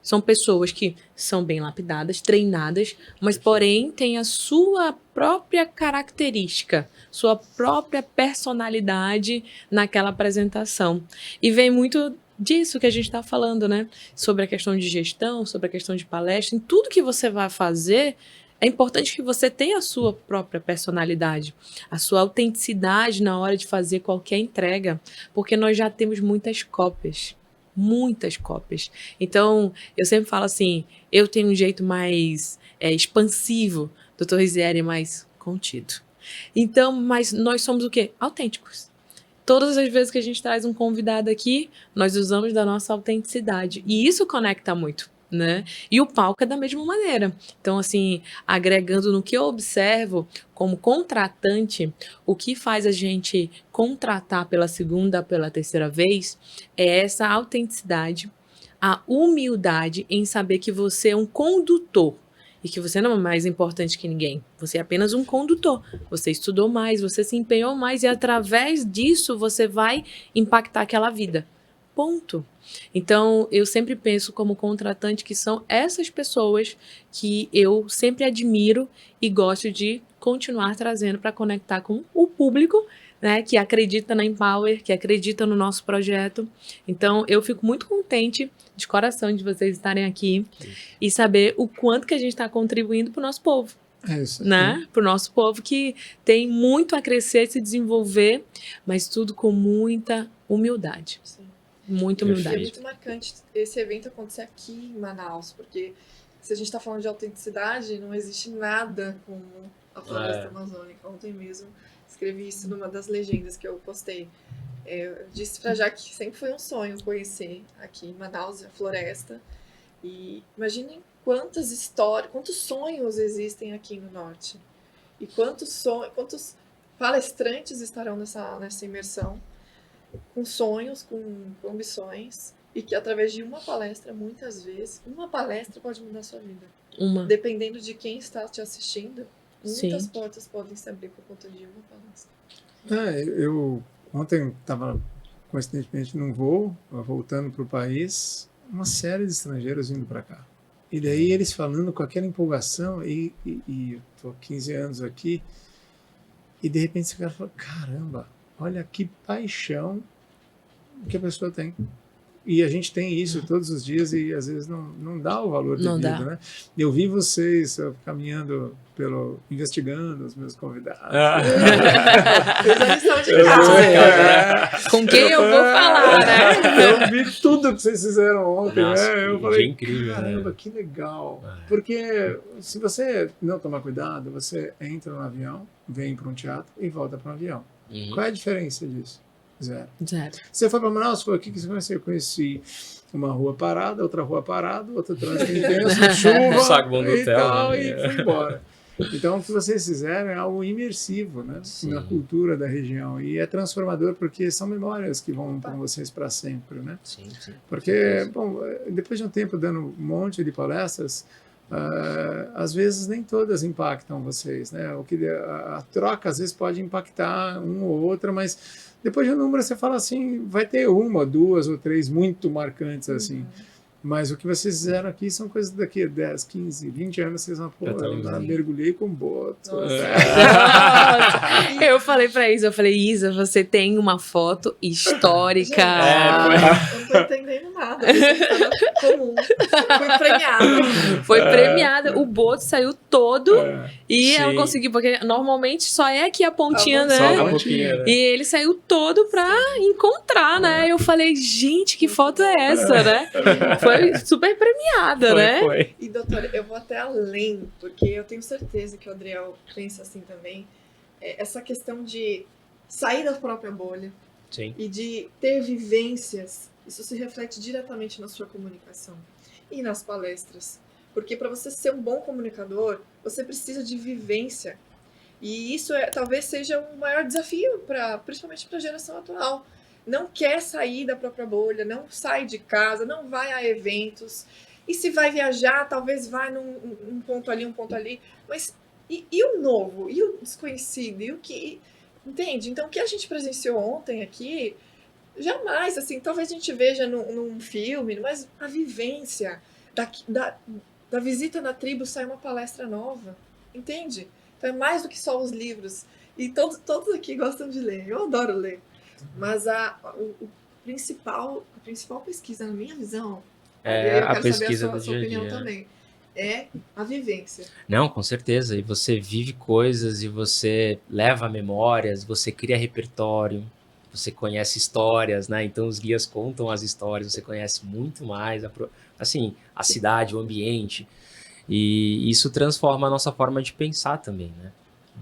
São pessoas que são bem lapidadas, treinadas, mas porém têm a sua própria característica, sua própria personalidade naquela apresentação. E vem muito disso que a gente está falando, né? Sobre a questão de gestão, sobre a questão de palestra. Em tudo que você vai fazer, é importante que você tenha a sua própria personalidade, a sua autenticidade na hora de fazer qualquer entrega, porque nós já temos muitas cópias. Muitas cópias. Então, eu sempre falo assim, eu tenho um jeito mais expansivo, Dr. Rizieri mais contido. Então, mas nós somos o quê? Autênticos. Todas as vezes que a gente traz um convidado aqui, nós usamos da nossa autenticidade. E isso conecta muito, né? E o palco é da mesma maneira. Então, assim, agregando no que eu observo como contratante, o que faz a gente contratar pela segunda, pela terceira vez, é essa autenticidade, a humildade em saber que você é um condutor e que você não é mais importante que ninguém. Você é apenas um condutor. Você estudou mais, você se empenhou mais e através disso você vai impactar aquela vida. Ponto. Então, eu sempre penso como contratante que são essas pessoas que eu sempre admiro e gosto de continuar trazendo para conectar com o público, né, que acredita na Empower, que acredita no nosso projeto. Então, eu fico muito contente de coração de vocês estarem aqui e saber o quanto que a gente está contribuindo para o nosso povo. É isso. Né? Para o nosso povo que tem muito a crescer, se desenvolver, mas tudo com muita humildade. Sim. Muita E é humildade. muito marcante esse evento acontecer aqui em Manaus, porque se a gente está falando de autenticidade, não existe nada como a floresta amazônica. Ontem mesmo escrevi isso numa das legendas que eu postei. Eu disse pra Jaque que sempre foi um sonho conhecer aqui em Manaus a floresta. E imaginem quantas histórias, quantos sonhos existem aqui no norte. E quantos palestrantes estarão nessa imersão, com sonhos, com ambições, e que através de uma palestra, muitas vezes, uma palestra pode mudar a sua vida. Dependendo de quem está te assistindo, muitas portas podem se abrir por conta de uma palestra. Eu ontem estava, coincidentemente, num voo, voltando para o país, uma série de estrangeiros vindo para cá. E daí eles falando com aquela empolgação, e eu estou 15 anos aqui, e de repente esse cara falou, caramba, olha que paixão que a pessoa tem. E a gente tem isso todos os dias e às vezes não dá o valor devido, né? Eu vi vocês caminhando investigando os meus convidados. Fiz a lição de casa. Com quem eu vou falar, né? Eu vi tudo que vocês fizeram ontem. Nossa, né? Eu falei, incrível, caramba, né? que legal. Porque se você não tomar cuidado, você entra no avião, vem para um teatro e volta para um avião. Qual é a diferença disso? Zero. Você foi para Manaus, o que você conheceu? Eu conheci uma rua parada, outra rua parada, outra trânsito intenso, chuva Saguão do e hotel, tal, né? e fui embora. Então, o que vocês fizeram é algo imersivo, né? Na cultura da região. E é transformador porque são memórias que vão com vocês para sempre, né? Sim. Porque, bom, depois de um tempo dando um monte de palestras, às vezes nem todas impactam vocês, né? A troca às vezes pode impactar um ou outra, mas depois de um número você fala assim, vai ter uma, duas ou três muito marcantes assim. Mas o que vocês fizeram aqui são coisas daqui a 10, 15, 20 anos, vocês vão eu mergulhei com boto. Eu falei pra Isa, Isa, você tem uma foto histórica. Não tô entendendo nada. Comum. Fui premiada. Foi premiada. O boto saiu todo e ela Sim. conseguiu, porque normalmente só é aqui a pontinha, né? Só a pouquinho, né? E ele saiu todo pra encontrar, né? Eu falei, gente, que foto é essa, né? Foi super premiada, né? Foi. E, doutora, eu vou até além, porque eu tenho certeza que o Adriel pensa assim também. Essa questão de sair da própria bolha Sim. e de ter vivências, isso se reflete diretamente na sua comunicação e nas palestras. Porque para você ser um bom comunicador, você precisa de vivência. E isso talvez seja o maior desafio, principalmente para a geração atual. Não quer sair da própria bolha, não sai de casa, não vai a eventos. E se vai viajar, talvez vá num ponto ali, um ponto ali. Mas e o novo? E o desconhecido? E o que... Entende? Então, o que a gente presenciou ontem aqui, jamais, assim, talvez a gente veja num filme, mas a vivência da visita na tribo sai uma palestra nova. Entende? Então, é mais do que só os livros. E todos aqui gostam de ler. Eu adoro ler. Mas a principal pesquisa, na minha visão, É eu a quero pesquisa saber a do sua dia a opinião dia. também. É a vivência. Não, com certeza. E você vive coisas e você leva memórias, você cria repertório, você conhece histórias, né? Então os guias contam as histórias, você conhece muito mais assim, a cidade, o ambiente. E isso transforma a nossa forma de pensar também, né?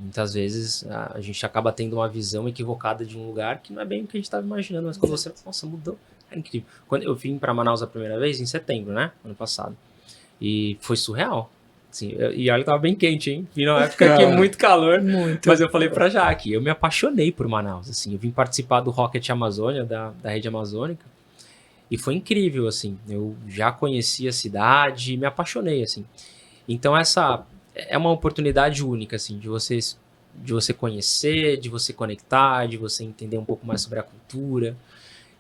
Muitas vezes a gente acaba tendo uma visão equivocada de um lugar que não é bem o que a gente estava imaginando, mas quando você, nossa, mudou. É incrível. Quando eu vim para Manaus a primeira vez, em setembro, né? Ano passado. E foi surreal. Assim, e olha, tava bem quente, hein? Vim numa época aqui muito calor. Muito. Mas eu falei pra Jaque, eu me apaixonei por Manaus, assim. Eu vim participar do Rocket Amazônia, da rede amazônica. E foi incrível, assim. Eu já conheci a cidade e me apaixonei, assim. Então essa é uma oportunidade única, assim, de você conhecer, de você conectar, de você entender um pouco mais sobre a cultura.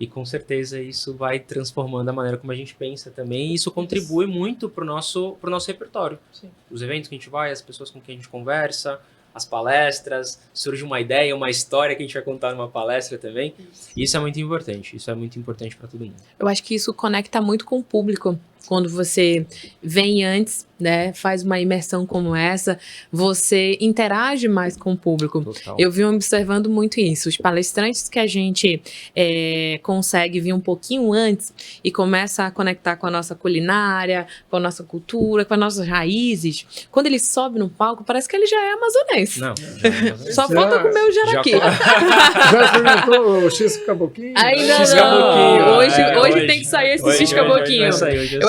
E com certeza isso vai transformando a maneira como a gente pensa também. E isso contribui muito pro nosso repertório. Sim. Os eventos que a gente vai, as pessoas com quem a gente conversa, as palestras, surge uma ideia, uma história que a gente vai contar numa palestra também. Isso é muito importante. Isso é muito importante para todo mundo. Eu acho que isso conecta muito com o público. Quando você vem antes, né, faz uma imersão como essa, você interage mais com o público. Total. Eu vim observando muito isso. Os palestrantes que a gente consegue vir um pouquinho antes e começa a conectar com a nossa culinária, com a nossa cultura, com as nossas raízes, quando ele sobe no palco, parece que ele já é amazonense. Não. Só falta comer o jaraqui. Já experimentou o X-Caboquinho? Ainda X-Caboquinho, não. Hoje tem que sair esse X-Caboquinho.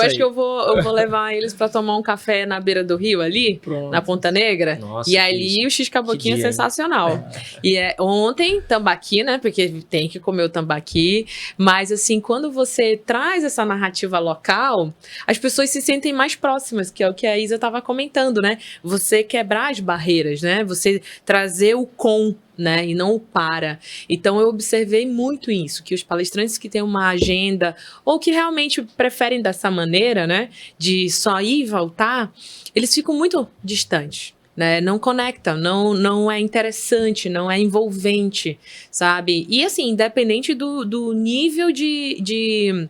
Eu acho que eu vou levar eles pra tomar um café na beira do rio ali, Pronto. na Ponta Negra. Nossa, E ali o X-Caboquinho é que dia, sensacional. E ontem, tambaqui, né? Porque tem que comer o tambaqui. Mas assim, quando você traz essa narrativa local, as pessoas se sentem mais próximas, que é o que a Isa estava comentando, né? Você quebrar as barreiras, né? Você trazer o com, né, e não o para. Então eu observei muito isso, que os palestrantes que têm uma agenda ou que realmente preferem dessa maneira, né, de só ir e voltar, eles ficam muito distantes. Né, não conectam, não é interessante, não é envolvente, sabe? E assim, independente do nível de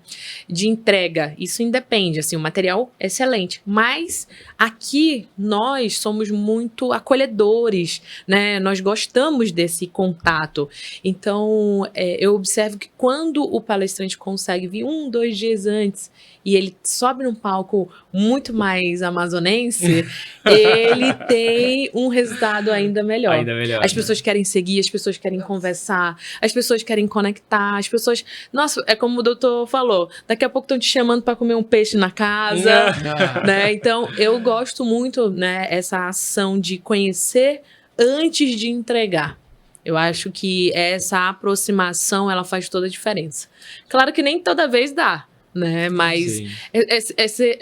entrega, isso independe, assim, o material é excelente, mas aqui nós somos muito acolhedores, né? Nós gostamos desse contato. Então, eu observo que quando o palestrante consegue vir 1-2 dias antes e ele sobe num palco muito mais amazonense, ele tem um resultado ainda melhor. Ainda melhor. As pessoas querem seguir, as pessoas querem conversar, as pessoas querem conectar, as pessoas... Nossa, é como o doutor falou, daqui a pouco estão te chamando para comer um peixe na casa, né? Então, eu gosto muito, né, essa ação de conhecer antes de entregar. Eu acho que essa aproximação, ela faz toda a diferença. Claro que nem toda vez dá, né? Mas Sim.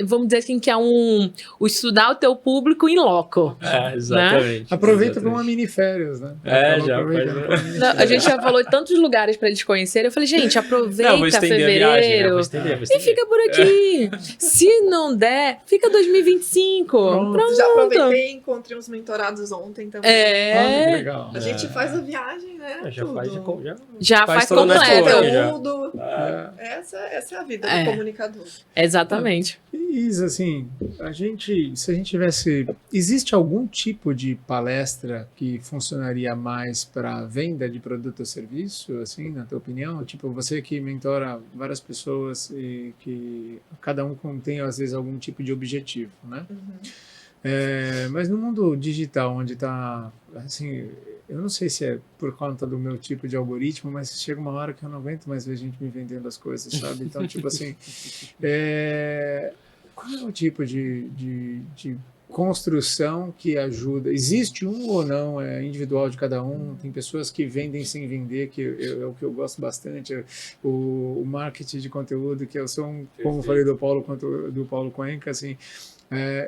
vamos dizer assim que é o estudar o teu público em loco. Exatamente. Aproveita para uma mini férias, né? Já Aproveitando faz- pra uma mini Não, a férias. gente já falou de tantos lugares para eles conhecerem. Eu falei, gente, aproveita Não, vou estender a viagem, né? fevereiro Vou estender. e fica por aqui. Se não der, fica 2025. Pronto. Já aproveitei e encontrei uns mentorados ontem também. Olha que legal. A gente faz a viagem, né? Já tudo. faz Já faz todo o completo. network, já. Conteúdo. É. Essa é a vida É. do comunicador. Exatamente. Isa, assim, se a gente tivesse, existe algum tipo de palestra que funcionaria mais para venda de produto ou serviço, assim, na tua opinião? Tipo, você que mentora várias pessoas e que cada um tem, às vezes, algum tipo de objetivo, né? Mas no mundo digital, onde está, assim, eu não sei se é por conta do meu tipo de algoritmo, mas chega uma hora que eu não aguento mais ver gente me vendendo as coisas, sabe? Então, tipo assim, qual é o tipo de construção que ajuda? Existe um ou não? É individual de cada um? Tem pessoas que vendem sem vender, que é o que eu gosto bastante, o marketing de conteúdo, que eu sou como eu falei do Paulo Cuenca, assim,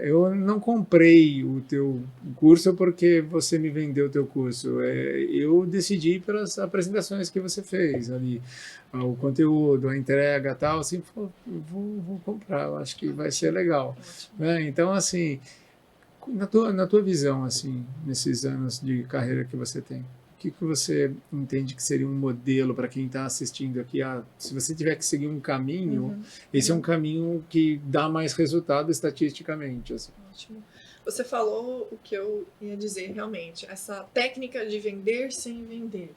eu não comprei o teu curso porque você me vendeu o teu curso. Eu decidi pelas apresentações que você fez ali, o conteúdo, a entrega, tal. Assim, vou comprar. Eu acho que vai ser legal. Né? Então, assim, na tua visão, assim, nesses anos de carreira que você tem, o que você entende que seria um modelo para quem está assistindo aqui? Se você tiver que seguir um caminho, esse é um caminho que dá mais resultado estatisticamente. Assim. Ótimo. Você falou o que eu ia dizer realmente. Essa técnica de vender sem vender,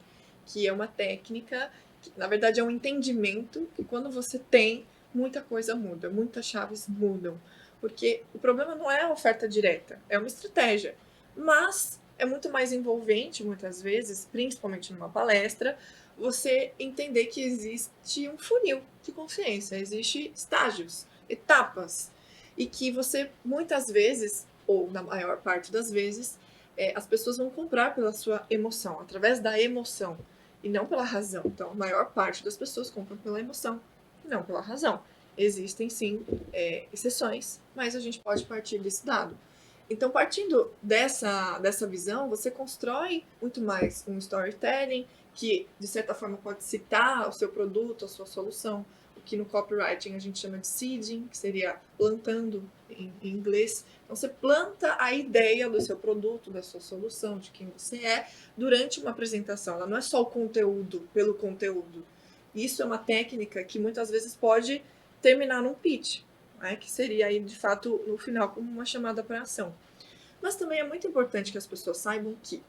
que é uma técnica que, na verdade, é um entendimento que quando você tem, muita coisa muda, muitas chaves mudam. Porque o problema não é a oferta direta, é uma estratégia. Mas é muito mais envolvente, muitas vezes, principalmente numa palestra, você entender que existe um funil de consciência, existe estágios, etapas, e que você, muitas vezes, ou na maior parte das vezes, as pessoas vão comprar pela sua emoção, através da emoção, e não pela razão. Então, a maior parte das pessoas compram pela emoção, e não pela razão. Existem, sim, exceções, mas a gente pode partir desse dado. Então, partindo dessa visão, você constrói muito mais um storytelling que, de certa forma, pode citar o seu produto, a sua solução, o que no copywriting a gente chama de seeding, que seria plantando em inglês. Então, você planta a ideia do seu produto, da sua solução, de quem você é, durante uma apresentação. Ela não é só o conteúdo pelo conteúdo. Isso é uma técnica que muitas vezes pode terminar num pitch, né, que seria aí, de fato, no final, como uma chamada para ação. Mas também é muito importante que as pessoas saibam que,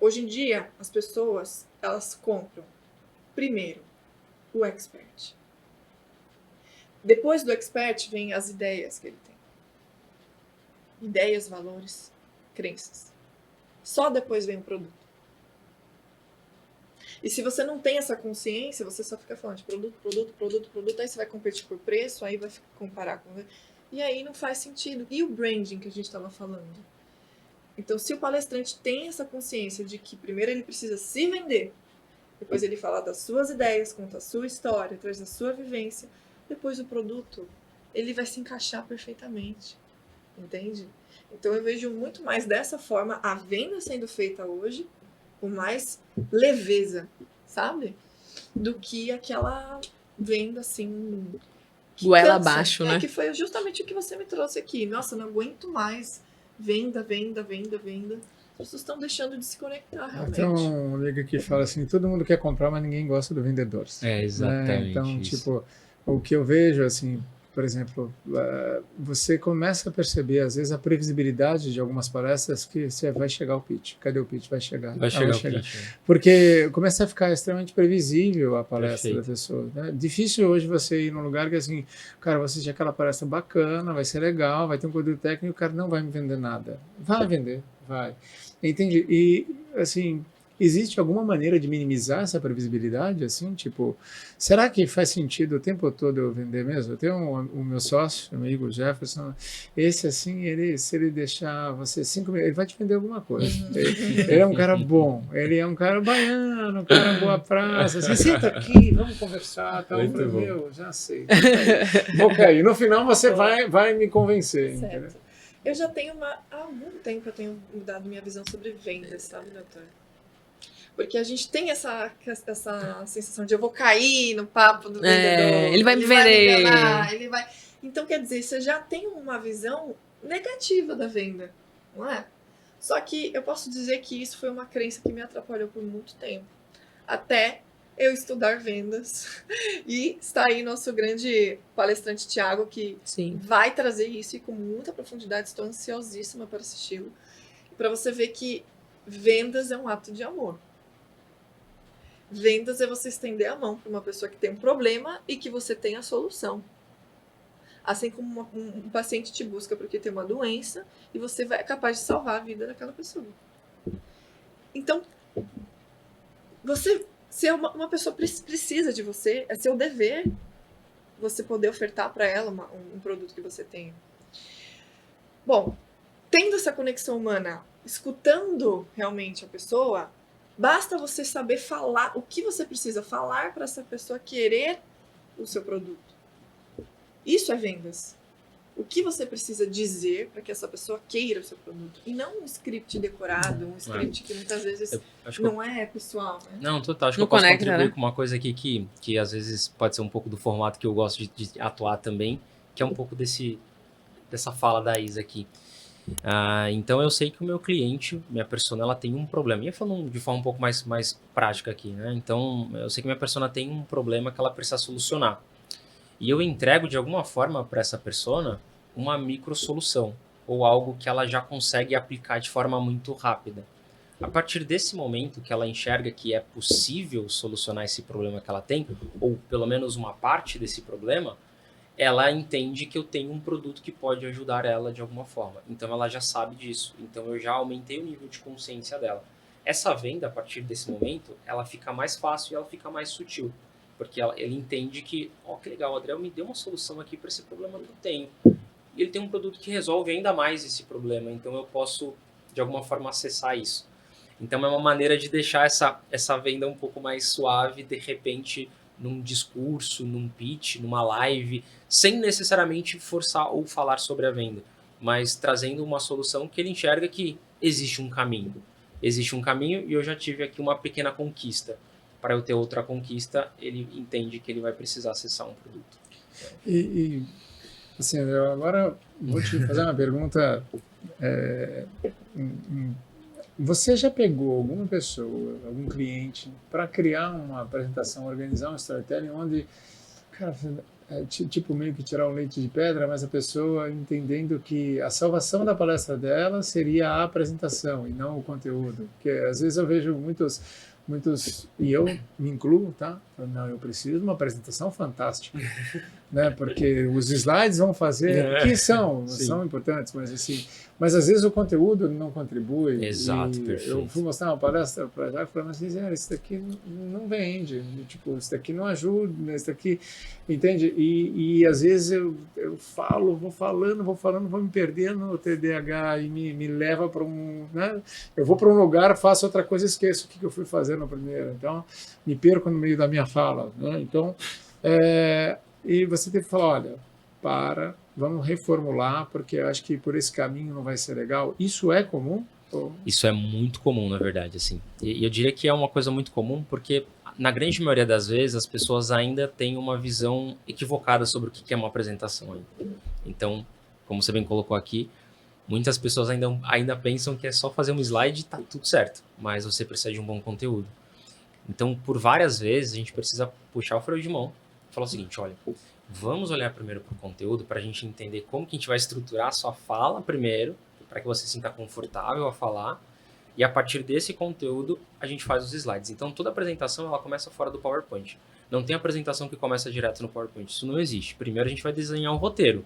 hoje em dia, as pessoas, elas compram, primeiro, o expert. Depois do expert, vem as ideias que ele tem. Ideias, valores, crenças. Só depois vem o produto. E se você não tem essa consciência, você só fica falando de produto, aí você vai competir por preço, aí vai comparar com... E aí não faz sentido. E o branding que a gente estava falando? Então, se o palestrante tem essa consciência de que primeiro ele precisa se vender, depois ele fala das suas ideias, conta a sua história, traz a sua vivência, depois o produto, ele vai se encaixar perfeitamente. Entende? Então, eu vejo muito mais dessa forma a venda sendo feita hoje, com mais leveza, sabe? Do que aquela venda assim... Goela cansa. abaixo, né? Que foi justamente o que você me trouxe aqui. Nossa, eu não aguento mais venda. As pessoas estão deixando de se conectar, realmente. Então, um amigo que fala assim, todo mundo quer comprar, mas ninguém gosta do vendedor. Exatamente. Então, isso. tipo, o que eu vejo, assim, por exemplo, você começa a perceber, às vezes, a previsibilidade de algumas palestras que você vai chegar o pitch. Cadê o pitch? Vai chegar. Vai chegar o pitch. Porque começa a ficar extremamente previsível a palestra Perfeito. da pessoa. Né? Difícil hoje você ir num lugar que, assim, cara, você tinha aquela palestra bacana, vai ser legal, vai ter um conteúdo técnico, o cara não vai me vender nada. Vai vender, vai. Entende? E, assim, existe alguma maneira de minimizar essa previsibilidade, assim, tipo, será que faz sentido o tempo todo eu vender mesmo? Eu tenho o meu sócio, amigo Jefferson, esse assim, se ele deixar você 5 minutos, ele vai te vender alguma coisa. Ele é um cara bom, ele é um cara baiano, um cara boa praça, assim, senta aqui, vamos conversar, tal. Eu falei, meu, já sei, vou cair. No final você vai me convencer, Certo. entendeu? Eu já tenho há algum tempo eu tenho mudado minha visão sobre vendas, sabe, doutor? Porque a gente tem essa sensação de eu vou cair no papo do vendedor. Ele vai me Vai vender. me enganar, ele vai... Então, quer dizer, você já tem uma visão negativa da venda, não é? Só que eu posso dizer que isso foi uma crença que me atrapalhou por muito tempo. Até eu estudar vendas. E está aí nosso grande palestrante Thiago, que Sim. vai trazer isso e com muita profundidade. Estou ansiosíssima para assisti-lo. Para você ver que vendas é um ato de amor. Vendas é você estender a mão para uma pessoa que tem um problema e que você tem a solução. Assim como um paciente te busca porque tem uma doença e você é capaz de salvar a vida daquela pessoa. Então, se uma pessoa precisa de você, é seu dever você poder ofertar para ela um produto que você tem. Bom, tendo essa conexão humana, escutando realmente a pessoa, basta você saber falar o que você precisa falar para essa pessoa querer o seu produto. Isso é vendas. O que você precisa dizer para que essa pessoa queira o seu produto. E não um script decorado, um script que muitas vezes não é pessoal. Né? Não, total. Acho que Não eu posso conecta, contribuir né? com uma coisa aqui que às vezes pode ser um pouco do formato que eu gosto de atuar também, que é um pouco dessa fala da Isa aqui. Então eu sei que o meu cliente, minha persona, ela tem um problema. E eu falando de forma um pouco mais prática aqui, né? Então eu sei que minha persona tem um problema que ela precisa solucionar. E eu entrego de alguma forma para essa persona uma micro solução ou algo que ela já consegue aplicar de forma muito rápida. A partir desse momento que ela enxerga que é possível solucionar esse problema que ela tem, ou pelo menos uma parte desse problema, ela entende que eu tenho um produto que pode ajudar ela de alguma forma. Então ela já sabe disso. Então eu já aumentei o nível de consciência dela. Essa venda, a partir desse momento, ela fica mais fácil e ela fica mais sutil. Porque ele entende que, que legal, o Adriel me deu uma solução aqui para esse problema que eu tenho. E ele tem um produto que resolve ainda mais esse problema. Então eu posso, de alguma forma, acessar isso. Então é uma maneira de deixar essa venda um pouco mais suave, de repente, num discurso, num pitch, numa live, sem necessariamente forçar ou falar sobre a venda, mas trazendo uma solução que ele enxerga que existe um caminho. Existe um caminho e eu já tive aqui uma pequena conquista. Para eu ter outra conquista, ele entende que ele vai precisar acessar um produto. Assim, eu agora vou te fazer uma pergunta. Você já pegou alguma pessoa, algum cliente, para criar uma apresentação, organizar um storytelling onde, cara, tipo meio que tirar o leite de pedra, mas a pessoa entendendo que a salvação da palestra dela seria a apresentação e não o conteúdo? Porque às vezes eu vejo muitos, e eu me incluo, tá? Não, eu preciso de uma apresentação fantástica, né? Porque os slides vão fazer, que são importantes, mas assim, mas às vezes o conteúdo não contribui. Exato, perfeito. Eu fui mostrar uma palestra para já falando assim, isso daqui não vende, tipo, isso daqui não ajuda, isso daqui, entende? E às vezes eu vou falando, vou me perdendo no TDAH e me leva para né? Eu vou para um lugar, faço outra coisa, esqueço o que eu fui fazer no primeiro, então me perco no meio da minha fala, né? Então, e você tem que falar, olha, vamos reformular, porque eu acho que por esse caminho não vai ser legal. Isso é comum? Isso é muito comum, na verdade, assim. E eu diria que é uma coisa muito comum, porque na grande maioria das vezes as pessoas ainda têm uma visão equivocada sobre o que é uma apresentação ainda. Então, como você bem colocou aqui, muitas pessoas ainda pensam que é só fazer um slide e tá tudo certo, mas você precisa de um bom conteúdo. Então, por várias vezes, a gente precisa puxar o freio de mão e falar o seguinte, olha, vamos olhar primeiro para o conteúdo para a gente entender como que a gente vai estruturar a sua fala primeiro, para que você se sinta confortável a falar, e a partir desse conteúdo a gente faz os slides. Então, toda apresentação ela começa fora do PowerPoint. Não tem apresentação que começa direto no PowerPoint, isso não existe. Primeiro a gente vai desenhar o roteiro.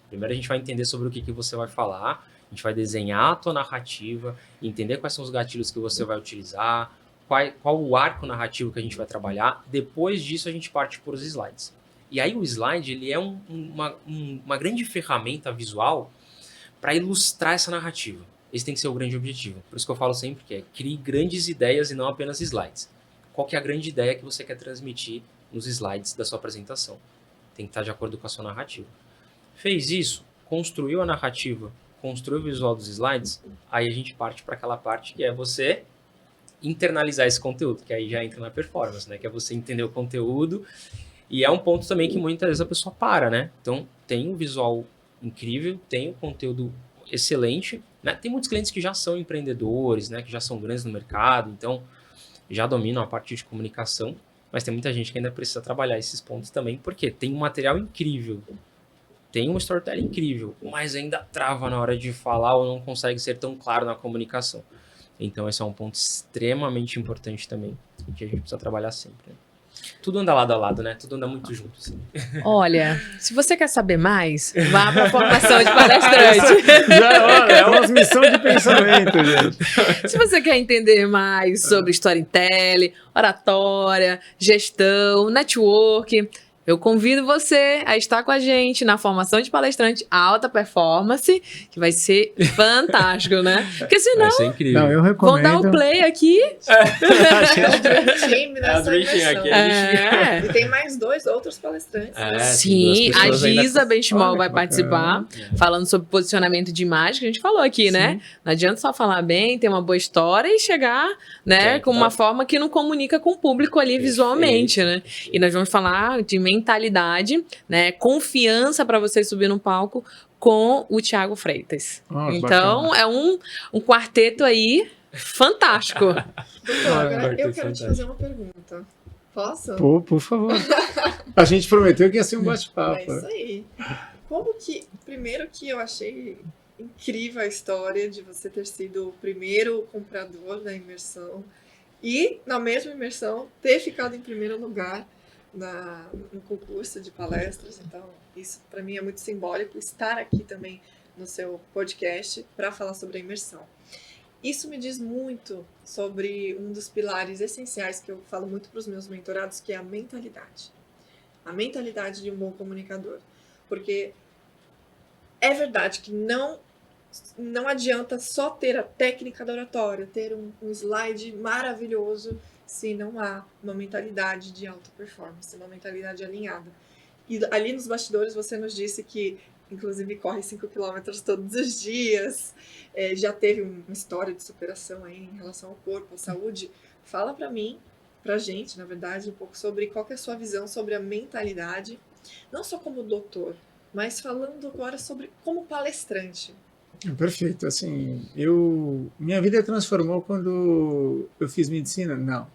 Primeiro a gente vai entender sobre o que você vai falar, a gente vai desenhar a tua narrativa, entender quais são os gatilhos que você vai utilizar, qual o arco narrativo que a gente vai trabalhar. Depois disso, a gente parte por os slides. E aí o slide, ele é uma grande ferramenta visual para ilustrar essa narrativa. Esse tem que ser o grande objetivo. Por isso que eu falo sempre que crie grandes ideias e não apenas slides. Qual que é a grande ideia que você quer transmitir nos slides da sua apresentação? Tem que estar de acordo com a sua narrativa. Fez isso, construiu a narrativa, construiu o visual dos slides, aí a gente parte para aquela parte que é você internalizar esse conteúdo, que aí já entra na performance, né? Que é você entender o conteúdo. E é um ponto também que muitas vezes a pessoa para, né? Então, tem um visual incrível, tem um conteúdo excelente, né? Tem muitos clientes que já são empreendedores, né? Que já são grandes no mercado, então já dominam a parte de comunicação, mas tem muita gente que ainda precisa trabalhar esses pontos também, porque tem um material incrível, tem um storytelling incrível, mas ainda trava na hora de falar ou não consegue ser tão claro na comunicação. Então, esse é um ponto extremamente importante também, que a gente precisa trabalhar sempre, né? Tudo anda lado a lado, né? Tudo anda muito junto, assim. Olha, se você quer saber mais, vá para a formação de palestrante. É uma missão de pensamento, gente. Se você quer entender mais sobre storytelling, oratória, gestão, network, eu convido você a estar com a gente na formação de palestrante Alta Performance, que vai ser fantástico, né? Porque senão Vai ser incrível. Não, eu vão dar recomendo. o play aqui. É o Dream Team É nessa o Dream Team imersão. aqui. É. E tem mais 2 outros palestrantes. É, Sim, tem duas a pessoas ainda- Giza Benchimol Olha vai que participar, falando sobre posicionamento de imagem, que a gente falou aqui, né? Não adianta só falar bem, ter uma boa história e chegar, né, Tem, com tá. uma forma que não comunica com o público ali Perfeito. visualmente, né? E nós vamos falar de mentalidade, né, confiança para você subir no palco com o Thiago Freitas. Oh, Então, bacana. é um quarteto aí fantástico. Doutor, agora Vai ter eu quero te fantástico. fazer uma pergunta. Posso? Por favor. A gente prometeu que ia ser um bate-papo. É isso aí. Como que... Primeiro que eu achei incrível a história de você ter sido o primeiro comprador da imersão e, na mesma imersão, ter ficado em primeiro lugar no concurso de palestras. Então, isso para mim é muito simbólico, estar aqui também no seu podcast para falar sobre a imersão. Isso me diz muito sobre um dos pilares essenciais que eu falo muito para os meus mentorados, que é a mentalidade. A mentalidade de um bom comunicador. Porque é verdade que não adianta só ter a técnica da oratória, ter um slide maravilhoso, se não há uma mentalidade de alta performance, uma mentalidade alinhada. E ali nos bastidores você nos disse que, inclusive, corre 5 km todos os dias, já teve uma história de superação aí em relação ao corpo, à saúde. Fala pra mim, pra gente, na verdade, um pouco sobre qual que é a sua visão sobre a mentalidade, não só como doutor, mas falando agora sobre como palestrante. Perfeito. Assim, minha vida transformou quando eu fiz medicina? Não.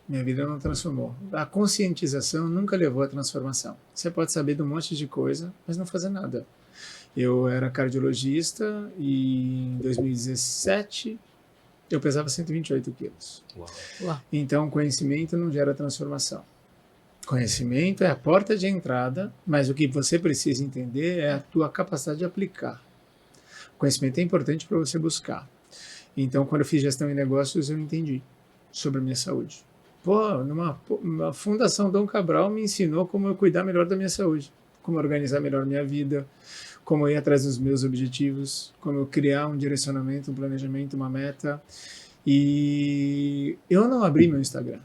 Minha vida não transformou. A conscientização nunca levou à transformação. Você pode saber de um monte de coisa, mas não fazer nada. Eu era cardiologista e em 2017 eu pesava 128 quilos. Uau. Então, conhecimento não gera transformação. Conhecimento é a porta de entrada, mas o que você precisa entender é a tua capacidade de aplicar. Conhecimento é importante para você buscar. Então, quando eu fiz gestão em negócios, eu entendi sobre a minha saúde. Uma Fundação Dom Cabral me ensinou como eu cuidar melhor da minha saúde, como organizar melhor minha vida, como eu ir atrás dos meus objetivos, como eu criar um direcionamento, um planejamento, uma meta. E eu não abri meu Instagram.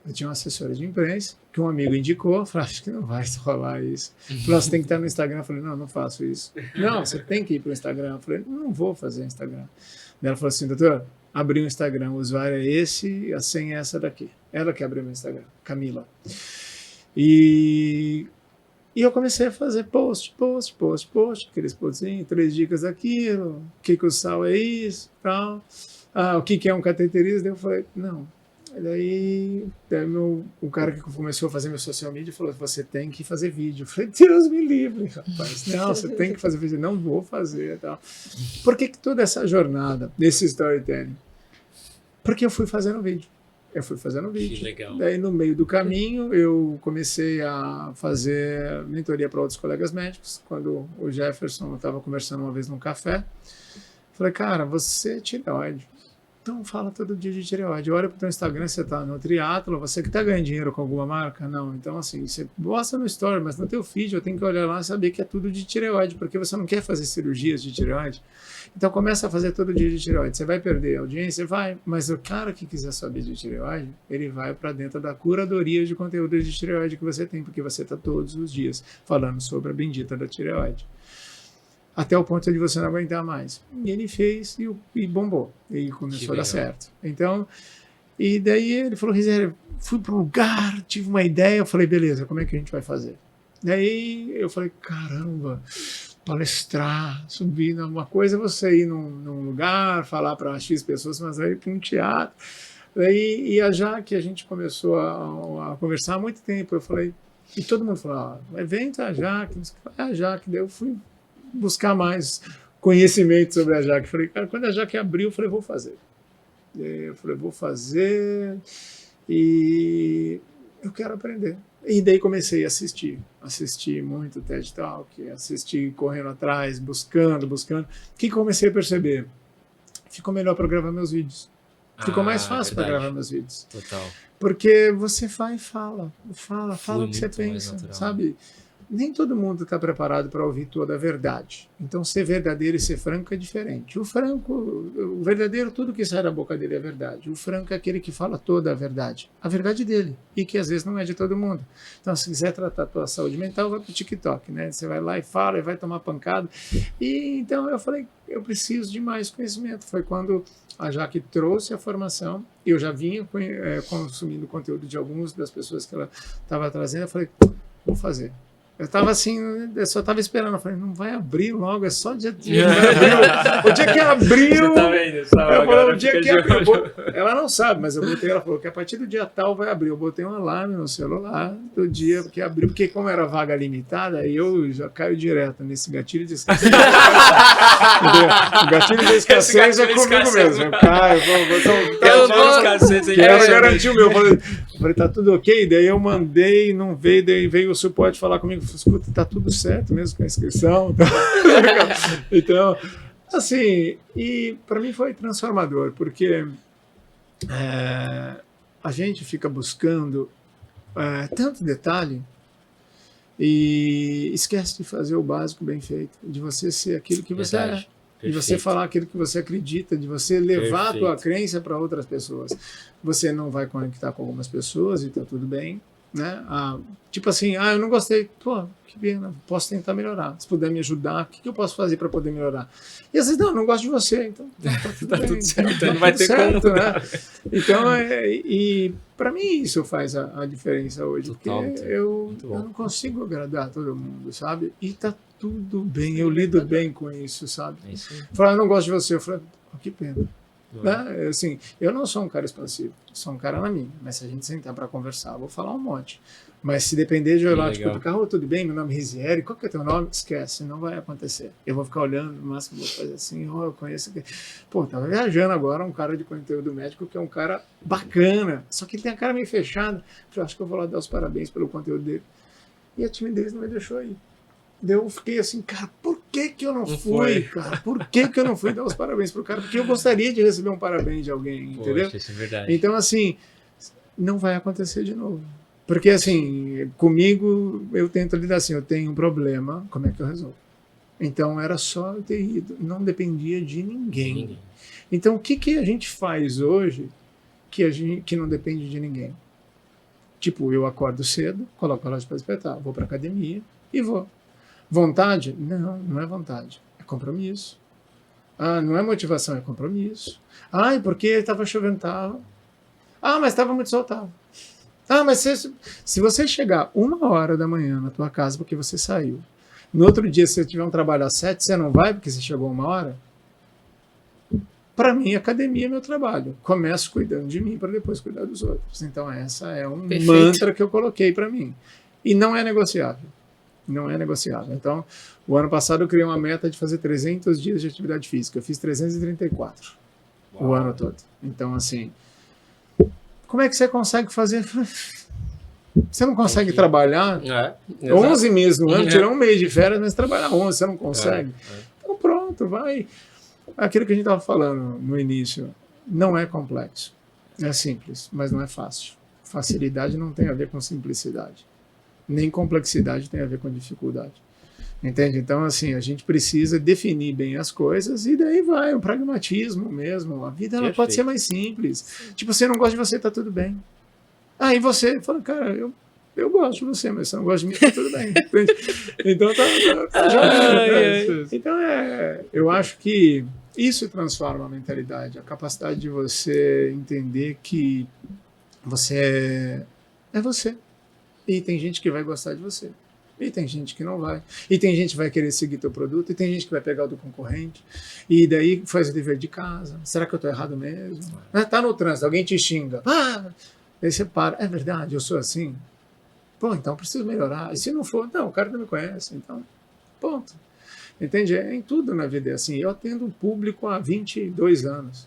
Eu tinha uma assessora de imprensa que um amigo indicou, falei, acho que não vai rolar isso. Falei, você tem que estar no Instagram. Eu falei, não faço isso. Não, você tem que ir para o Instagram. Eu falei, não vou fazer Instagram. Daí ela falou assim, doutor, abri o Instagram, o usuário é esse, a senha é essa daqui. Ela que abriu meu Instagram, Camila. E eu comecei a fazer post, aqueles postzinhos, 3 dicas daquilo, o que o sal é isso, tal. O que é um cateterismo? Daí eu falei, não. Daí o cara que começou a fazer meu social media falou, você tem que fazer vídeo. Eu falei, Deus me livre, rapaz. Não, você tem que fazer vídeo. Não vou fazer, tal. Por que toda essa jornada desse storytelling? Porque eu fui fazendo vídeo. Que legal. Daí, no meio do caminho, eu comecei a fazer mentoria para outros colegas médicos. Quando o Jefferson estava conversando uma vez num café, falei, cara, você é tireoide. Então fala todo dia de tireoide. Olha para o teu Instagram, você está no triatlo, você que está ganhando dinheiro com alguma marca? Não. Então, assim, você posta no story, mas no teu feed eu tenho que olhar lá e saber que é tudo de tireoide, porque você não quer fazer cirurgias de tireoide. Então começa a fazer todo dia de tireoide. Você vai perder a audiência? Vai. Mas o cara que quiser saber de tireoide, ele vai para dentro da curadoria de conteúdo de tireoide que você tem, porque você está todos os dias falando sobre a bendita da tireoide. Até o ponto de você não aguentar mais. E ele fez e bombou. E começou a dar certo. Então, e daí ele falou, Rizério, fui para um lugar, tive uma ideia, eu falei, beleza, como é que a gente vai fazer? Daí eu falei, caramba, palestrar, subir, uma coisa é você ir num lugar, falar para X pessoas, mas aí para um teatro. Daí, e a Jaque, a gente começou a conversar há muito tempo, eu falei, e todo mundo falou, o evento é a Jaque, daí eu fui buscar mais conhecimento sobre a Jaque. Falei, cara, quando a Jaque abriu, eu falei, vou fazer. Eu falei, vou fazer e eu quero aprender. E daí comecei a assistir muito TED Talk, assisti correndo atrás, buscando. O que comecei a perceber? Ficou melhor para gravar meus vídeos. Ficou mais fácil para gravar meus vídeos. Total. Porque você vai e fala o que você pensa, sabe? Nem todo mundo está preparado para ouvir toda a verdade. Então, ser verdadeiro e ser franco é diferente. O verdadeiro, tudo que sai da boca dele é verdade. O franco é aquele que fala toda a verdade dele, e que às vezes não é de todo mundo. Então, se quiser tratar a tua saúde mental, vai para o TikTok, né? Você vai lá e fala, e vai tomar pancada. E então eu falei, eu preciso de mais conhecimento. Foi quando a Jaque trouxe a formação, eu já vinha consumindo conteúdo de algumas das pessoas que ela estava trazendo, eu falei, vou fazer. Eu estava assim, eu só estava esperando. Eu falei, não vai abrir logo, é só dia que abriu. O dia que abriu. Você tá vendo? Falei, o dia que abriu. Ela não sabe, mas eu botei, ela falou que a partir do dia tal vai abrir. Eu botei um alarme no celular do dia que abriu, porque como era vaga limitada, eu já caio direto nesse gatilho de escassez. O gatilho de escassez é comigo mesmo. Eu caio, quero garantir o meu. Falei, tá tudo ok? Daí eu mandei, não veio, daí veio o suporte falar comigo, escuta, tá tudo certo mesmo com a inscrição. Então, assim, e para mim foi transformador, porque a gente fica buscando tanto detalhe e esquece de fazer o básico bem feito, de você ser aquilo que você é. De você falar aquilo que você acredita, de você levar a tua crença para outras pessoas. Você não vai conectar com algumas pessoas e tá tudo bem, né? Tipo assim, eu não gostei. Pô, que pena, posso tentar melhorar. Se puder me ajudar, o que eu posso fazer para poder melhorar? E às vezes, não gosto de você, então tá tudo bem. Tudo certo, não vai ter certo, como. Né? Então, e para mim isso faz a diferença hoje, porque eu não consigo agradar todo mundo, sabe? E tá tudo bem, eu lido bem com isso, sabe? Falar, eu não gosto de você, eu falei, que pena. Né? Assim, eu não sou um cara expansivo, sou um cara na minha, mas se a gente sentar para conversar, eu vou falar um monte. Mas se depender de eu ir lá, tipo, carro, tudo bem, meu nome é Rizério, qual que é teu nome? Esquece, não vai acontecer. Eu vou ficar olhando, no máximo vou fazer assim, eu conheço aqui. Pô, tava viajando agora um cara de conteúdo médico que é um cara bacana, só que ele tem a cara meio fechada. Eu acho que eu vou lá dar os parabéns pelo conteúdo dele. E a timidez não me deixou ir. Eu fiquei assim, cara, por que eu não fui, cara? Por que eu não fui dar os parabéns pro cara? Porque eu gostaria de receber um parabéns de alguém, entendeu? Poxa, isso é verdade. Então, assim, não vai acontecer de novo. Porque, assim, comigo, eu tento lidar assim, eu tenho um problema, como é que eu resolvo? Então, era só eu ter ido, não dependia de ninguém. Então, o que a gente faz hoje que não depende de ninguém? Tipo, eu acordo cedo, coloco a loja para espetar, vou para academia e vou. Vontade? Não, não é vontade. É compromisso. Não é motivação, é compromisso. E porque estava chovendo, tava. Mas estava muito soltado. Mas se você chegar 1h da manhã na tua casa porque você saiu, no outro dia, se você tiver um trabalho às 7, você não vai porque você chegou 1h? Para mim, academia é meu trabalho. Começo cuidando de mim para depois cuidar dos outros. Então, essa é um mantra que eu coloquei para mim. E não é negociável. Não é negociável. Então, o ano passado eu criei uma meta de fazer 300 dias de atividade física. Eu fiz 334 o ano todo. Então, assim, como é que você consegue fazer? Você não consegue trabalhar 11 meses no ano, tirar um mês de férias, mas trabalhar 11, você não consegue. Então, pronto, vai. Aquilo que a gente estava falando no início. não é complexo. É simples, mas não é fácil. Facilidade não tem a ver com simplicidade. Nem complexidade tem a ver com dificuldade. Entende? Então, assim, a gente precisa definir bem as coisas e daí vai, um pragmatismo mesmo. A vida ela pode ser mais simples. Tipo, você não gosta de você, tá tudo bem. Aí você fala, cara, eu gosto de você, mas você não gosta de mim, tá tudo bem. Entende? Então, então, eu acho que isso transforma a mentalidade, a capacidade de você entender que você é você. E tem gente que vai gostar de você. E tem gente que não vai. E tem gente que vai querer seguir teu produto. E tem gente que vai pegar o do concorrente. E daí faz o dever de casa. Será que eu estou errado mesmo? Tá no trânsito, alguém te xinga. Aí você para. É verdade, eu sou assim? Pô, então preciso melhorar. E se não for, não, o cara não me conhece. Então, ponto. Entende? É em tudo na vida é assim. Eu atendo um público há 22 anos.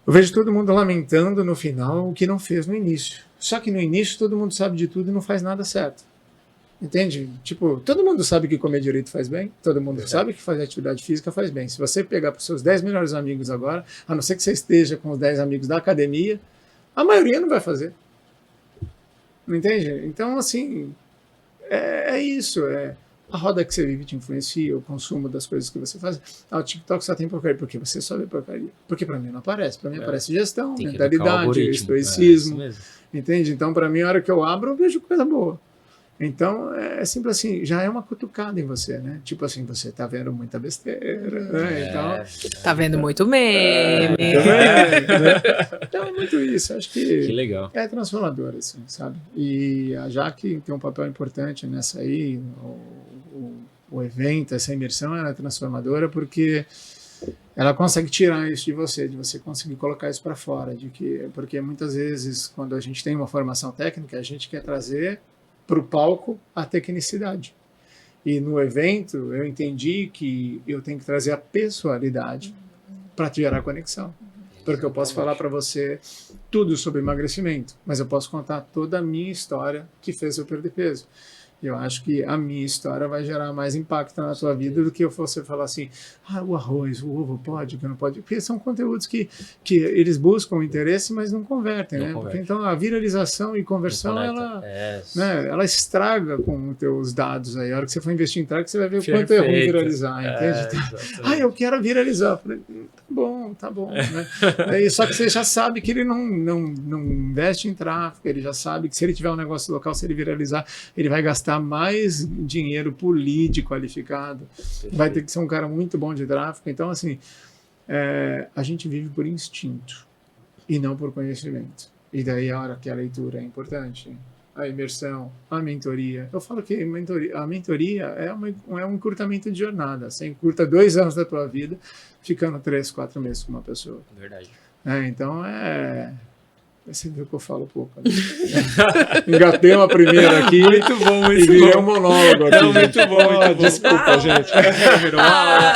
Eu vejo todo mundo lamentando no final o que não fez no início. Só que no início todo mundo sabe de tudo e não faz nada certo. Entende? Tipo, todo mundo sabe que comer direito faz bem, todo mundo sabe que fazer atividade física faz bem. Se você pegar para os seus 10 melhores amigos agora, a não ser que você esteja com os 10 amigos da academia, a maioria não vai fazer. Não entende? Então, assim, é isso. A roda que você vive te influencia, o consumo das coisas que você faz. O TikTok só tem porcaria, porque você só vê porcaria. Porque para mim não aparece. Para mim aparece gestão, mentalidade, estoicismo. Entende? Então, para mim, a hora que eu abro, eu vejo coisa boa. Então, é simples assim, já é uma cutucada em você, né? Tipo assim, você tá vendo muita besteira, né? Então, tá vendo muito meme. Então, é muito isso. Acho que legal. É transformador, assim, sabe? E a Jaque tem um papel importante nessa aí, o evento, essa imersão, ela é transformadora porque ela consegue tirar isso de você conseguir colocar isso para fora, porque muitas vezes, quando a gente tem uma formação técnica, a gente quer trazer para o palco a tecnicidade. E no evento eu entendi que eu tenho que trazer a pessoalidade para gerar conexão. Porque eu posso falar para você tudo sobre emagrecimento, mas eu posso contar toda a minha história que fez eu perder peso. Eu acho que a minha história vai gerar mais impacto na sua vida do que você falar assim, o arroz, o ovo pode, que não pode. Porque são conteúdos que eles buscam interesse, mas não convertem, né? Porque, então a viralização e conversão, ela estraga com os teus dados aí. A hora que você for investir em tráfego, você vai ver o quanto é ruim viralizar, entende? Eu quero viralizar. Eu falei, tá bom. Né? Só que você já sabe que ele não investe em tráfego, ele já sabe que se ele tiver um negócio local, se ele viralizar, ele vai gastar mais dinheiro por lead qualificado. Perfeito. Vai ter que ser um cara muito bom de tráfego. Então, assim, a gente vive por instinto e não por conhecimento. E daí a hora que a leitura é importante, a imersão, a mentoria. Eu falo que a mentoria é um encurtamento de jornada. Você encurta 2 anos da tua vida ficando 3, 4 meses com uma pessoa. Verdade. Então, você viu que eu falo pouco. Né? Engatei uma primeira aqui. Muito bom. E virei um monólogo aqui. Muito bom. Desculpa, gente. Virou aula.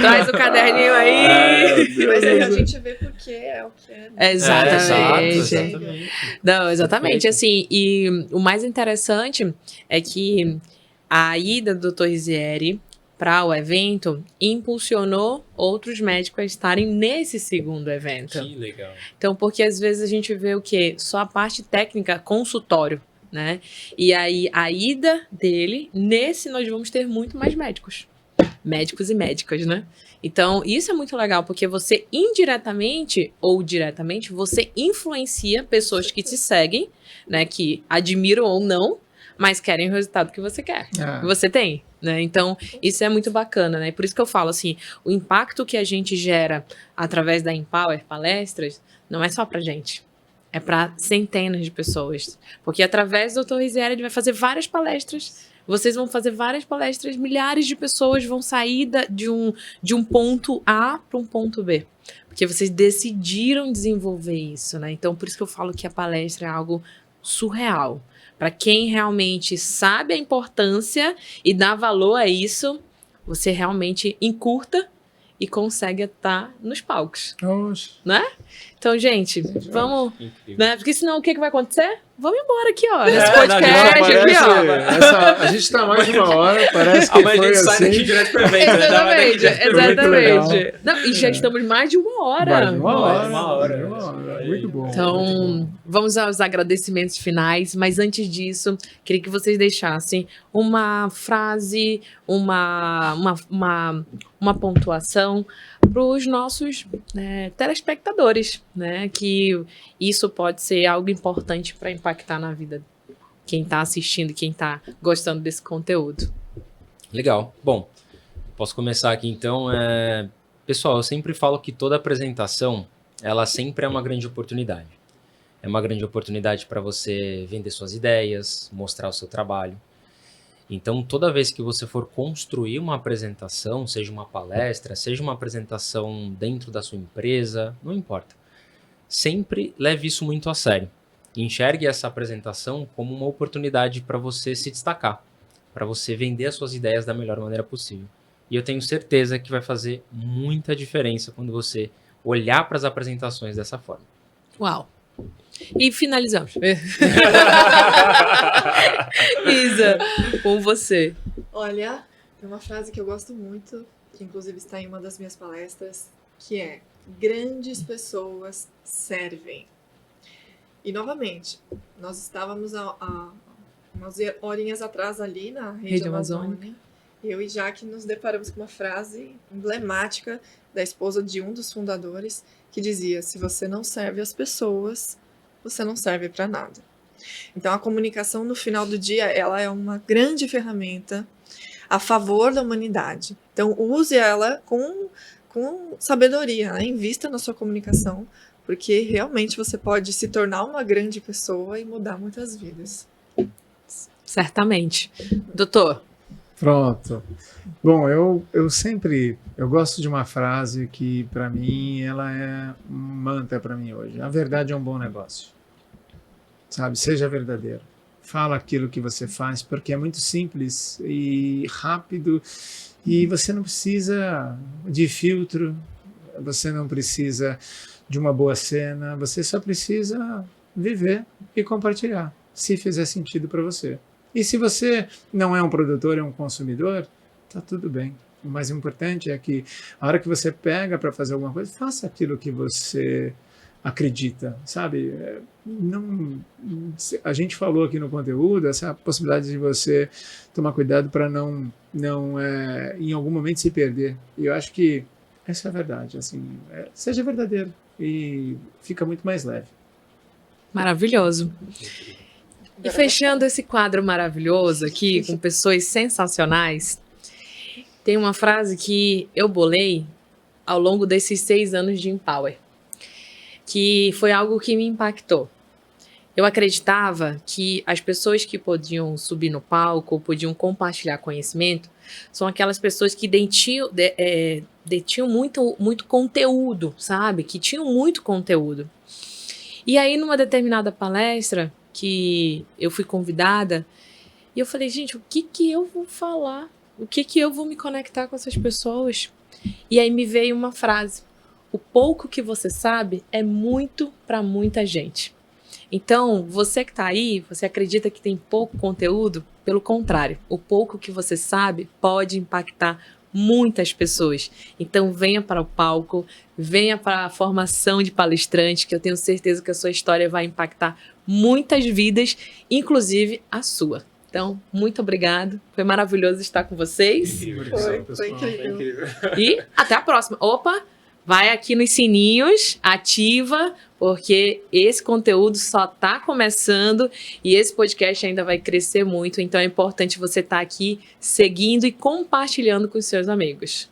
Traz o caderninho aí. Mas aí a gente vê porque é o que é. Né? Exatamente. Não, exatamente. Assim, e o mais interessante é que a ida do Dr. Rizieri para o evento impulsionou outros médicos a estarem nesse segundo evento. Que legal. Então, porque às vezes a gente vê o quê? Só a parte técnica, consultório, né? E aí, a ida dele, nesse nós vamos ter muito mais médicos e médicas, né? Então, isso é muito legal, porque você indiretamente ou diretamente, você influencia pessoas que te seguem, né? Que admiram ou não, mas querem o resultado que você quer, que você tem, né? Então, isso é muito bacana, né? Por isso que eu falo assim, o impacto que a gente gera através da Empower Palestras não é só pra gente, é pra centenas de pessoas. Porque através do Dr. Rizieri, ele vai fazer várias palestras, vocês vão fazer várias palestras, milhares de pessoas vão sair de um ponto A para um ponto B. Porque vocês decidiram desenvolver isso, né? Então, por isso que eu falo que a palestra é algo surreal. Para quem realmente sabe a importância e dá valor a isso, você realmente encurta e consegue estar nos palcos, né? Então, gente, vamos... Incrível. Né? Porque senão o que vai acontecer? Vamos embora aqui, ó. Nesse verdade, podcast aqui, ó. A gente tá mais de uma hora, parece que Amanhã a foi gente sai assim. daqui direto pro evento, né? Exatamente, legal. exatamente. Não, e já estamos mais de uma hora. Mais de uma hora. Uma hora. Uma hora. Muito bom. Então, vamos aos agradecimentos finais, mas antes disso, queria que vocês deixassem uma frase, uma pontuação para os nossos telespectadores, né? Que isso pode ser algo importante para impactar na vida de quem está assistindo e quem está gostando desse conteúdo. Legal. Bom, posso começar aqui então. Pessoal, eu sempre falo que toda apresentação, ela sempre é uma grande oportunidade. É uma grande oportunidade para você vender suas ideias, mostrar o seu trabalho. Então, toda vez que você for construir uma apresentação, seja uma palestra, seja uma apresentação dentro da sua empresa, não importa. Sempre leve isso muito a sério. Enxergue essa apresentação como uma oportunidade para você se destacar, para você vender as suas ideias da melhor maneira possível. E eu tenho certeza que vai fazer muita diferença quando você olhar para as apresentações dessa forma. Uau! E finalizamos. Isa, com você. Olha, tem uma frase que eu gosto muito, que inclusive está em uma das minhas palestras, que é: grandes pessoas servem. E novamente, nós estávamos há umas horinhas atrás ali na Rede Amazônia. Eu e Jaque nos deparamos com uma frase emblemática da esposa de um dos fundadores, que dizia: se você não serve as pessoas, você não serve para nada. Então a comunicação no final do dia, ela é uma grande ferramenta a favor da humanidade. Então use ela com sabedoria, né? Invista na sua comunicação, porque realmente você pode se tornar uma grande pessoa e mudar muitas vidas. Certamente. Doutor. Pronto. Bom, eu gosto de uma frase que, para mim, ela é um mantra para mim hoje. A verdade é um bom negócio. Sabe? Seja verdadeiro. Fala aquilo que você faz, porque é muito simples e rápido, e você não precisa de filtro, você não precisa de uma boa cena, você só precisa viver e compartilhar, se fizer sentido para você. E se você não é um produtor, é um consumidor, tá tudo bem. O mais importante é que a hora que você pega para fazer alguma coisa, faça aquilo que você acredita, sabe? A gente falou aqui no conteúdo essa possibilidade de você tomar cuidado para não em algum momento se perder. E eu acho que essa é a verdade. Assim, seja verdadeiro e fica muito mais leve. Maravilhoso. E fechando esse quadro maravilhoso aqui, com pessoas sensacionais, tem uma frase que eu bolei ao longo desses 6 anos de Empower, que foi algo que me impactou. Eu acreditava que as pessoas que podiam subir no palco, podiam compartilhar conhecimento, são aquelas pessoas que detinham muito conteúdo, sabe? Que tinham muito conteúdo. E aí, numa determinada palestra, que eu fui convidada, e eu falei, gente, o que eu vou falar? O que eu vou me conectar com essas pessoas? E aí me veio uma frase: o pouco que você sabe é muito para muita gente. Então, você que está aí, você acredita que tem pouco conteúdo? Pelo contrário, o pouco que você sabe pode impactar muitas pessoas. Então, venha para o palco, venha para a formação de palestrante, que eu tenho certeza que a sua história vai impactar muitas vidas, inclusive a sua. Então, muito obrigado. Foi maravilhoso estar com vocês. Foi incrível. E até a próxima. Opa, vai aqui nos sininhos, ativa, porque esse conteúdo só está começando e esse podcast ainda vai crescer muito. Então, é importante você estar aqui seguindo e compartilhando com os seus amigos.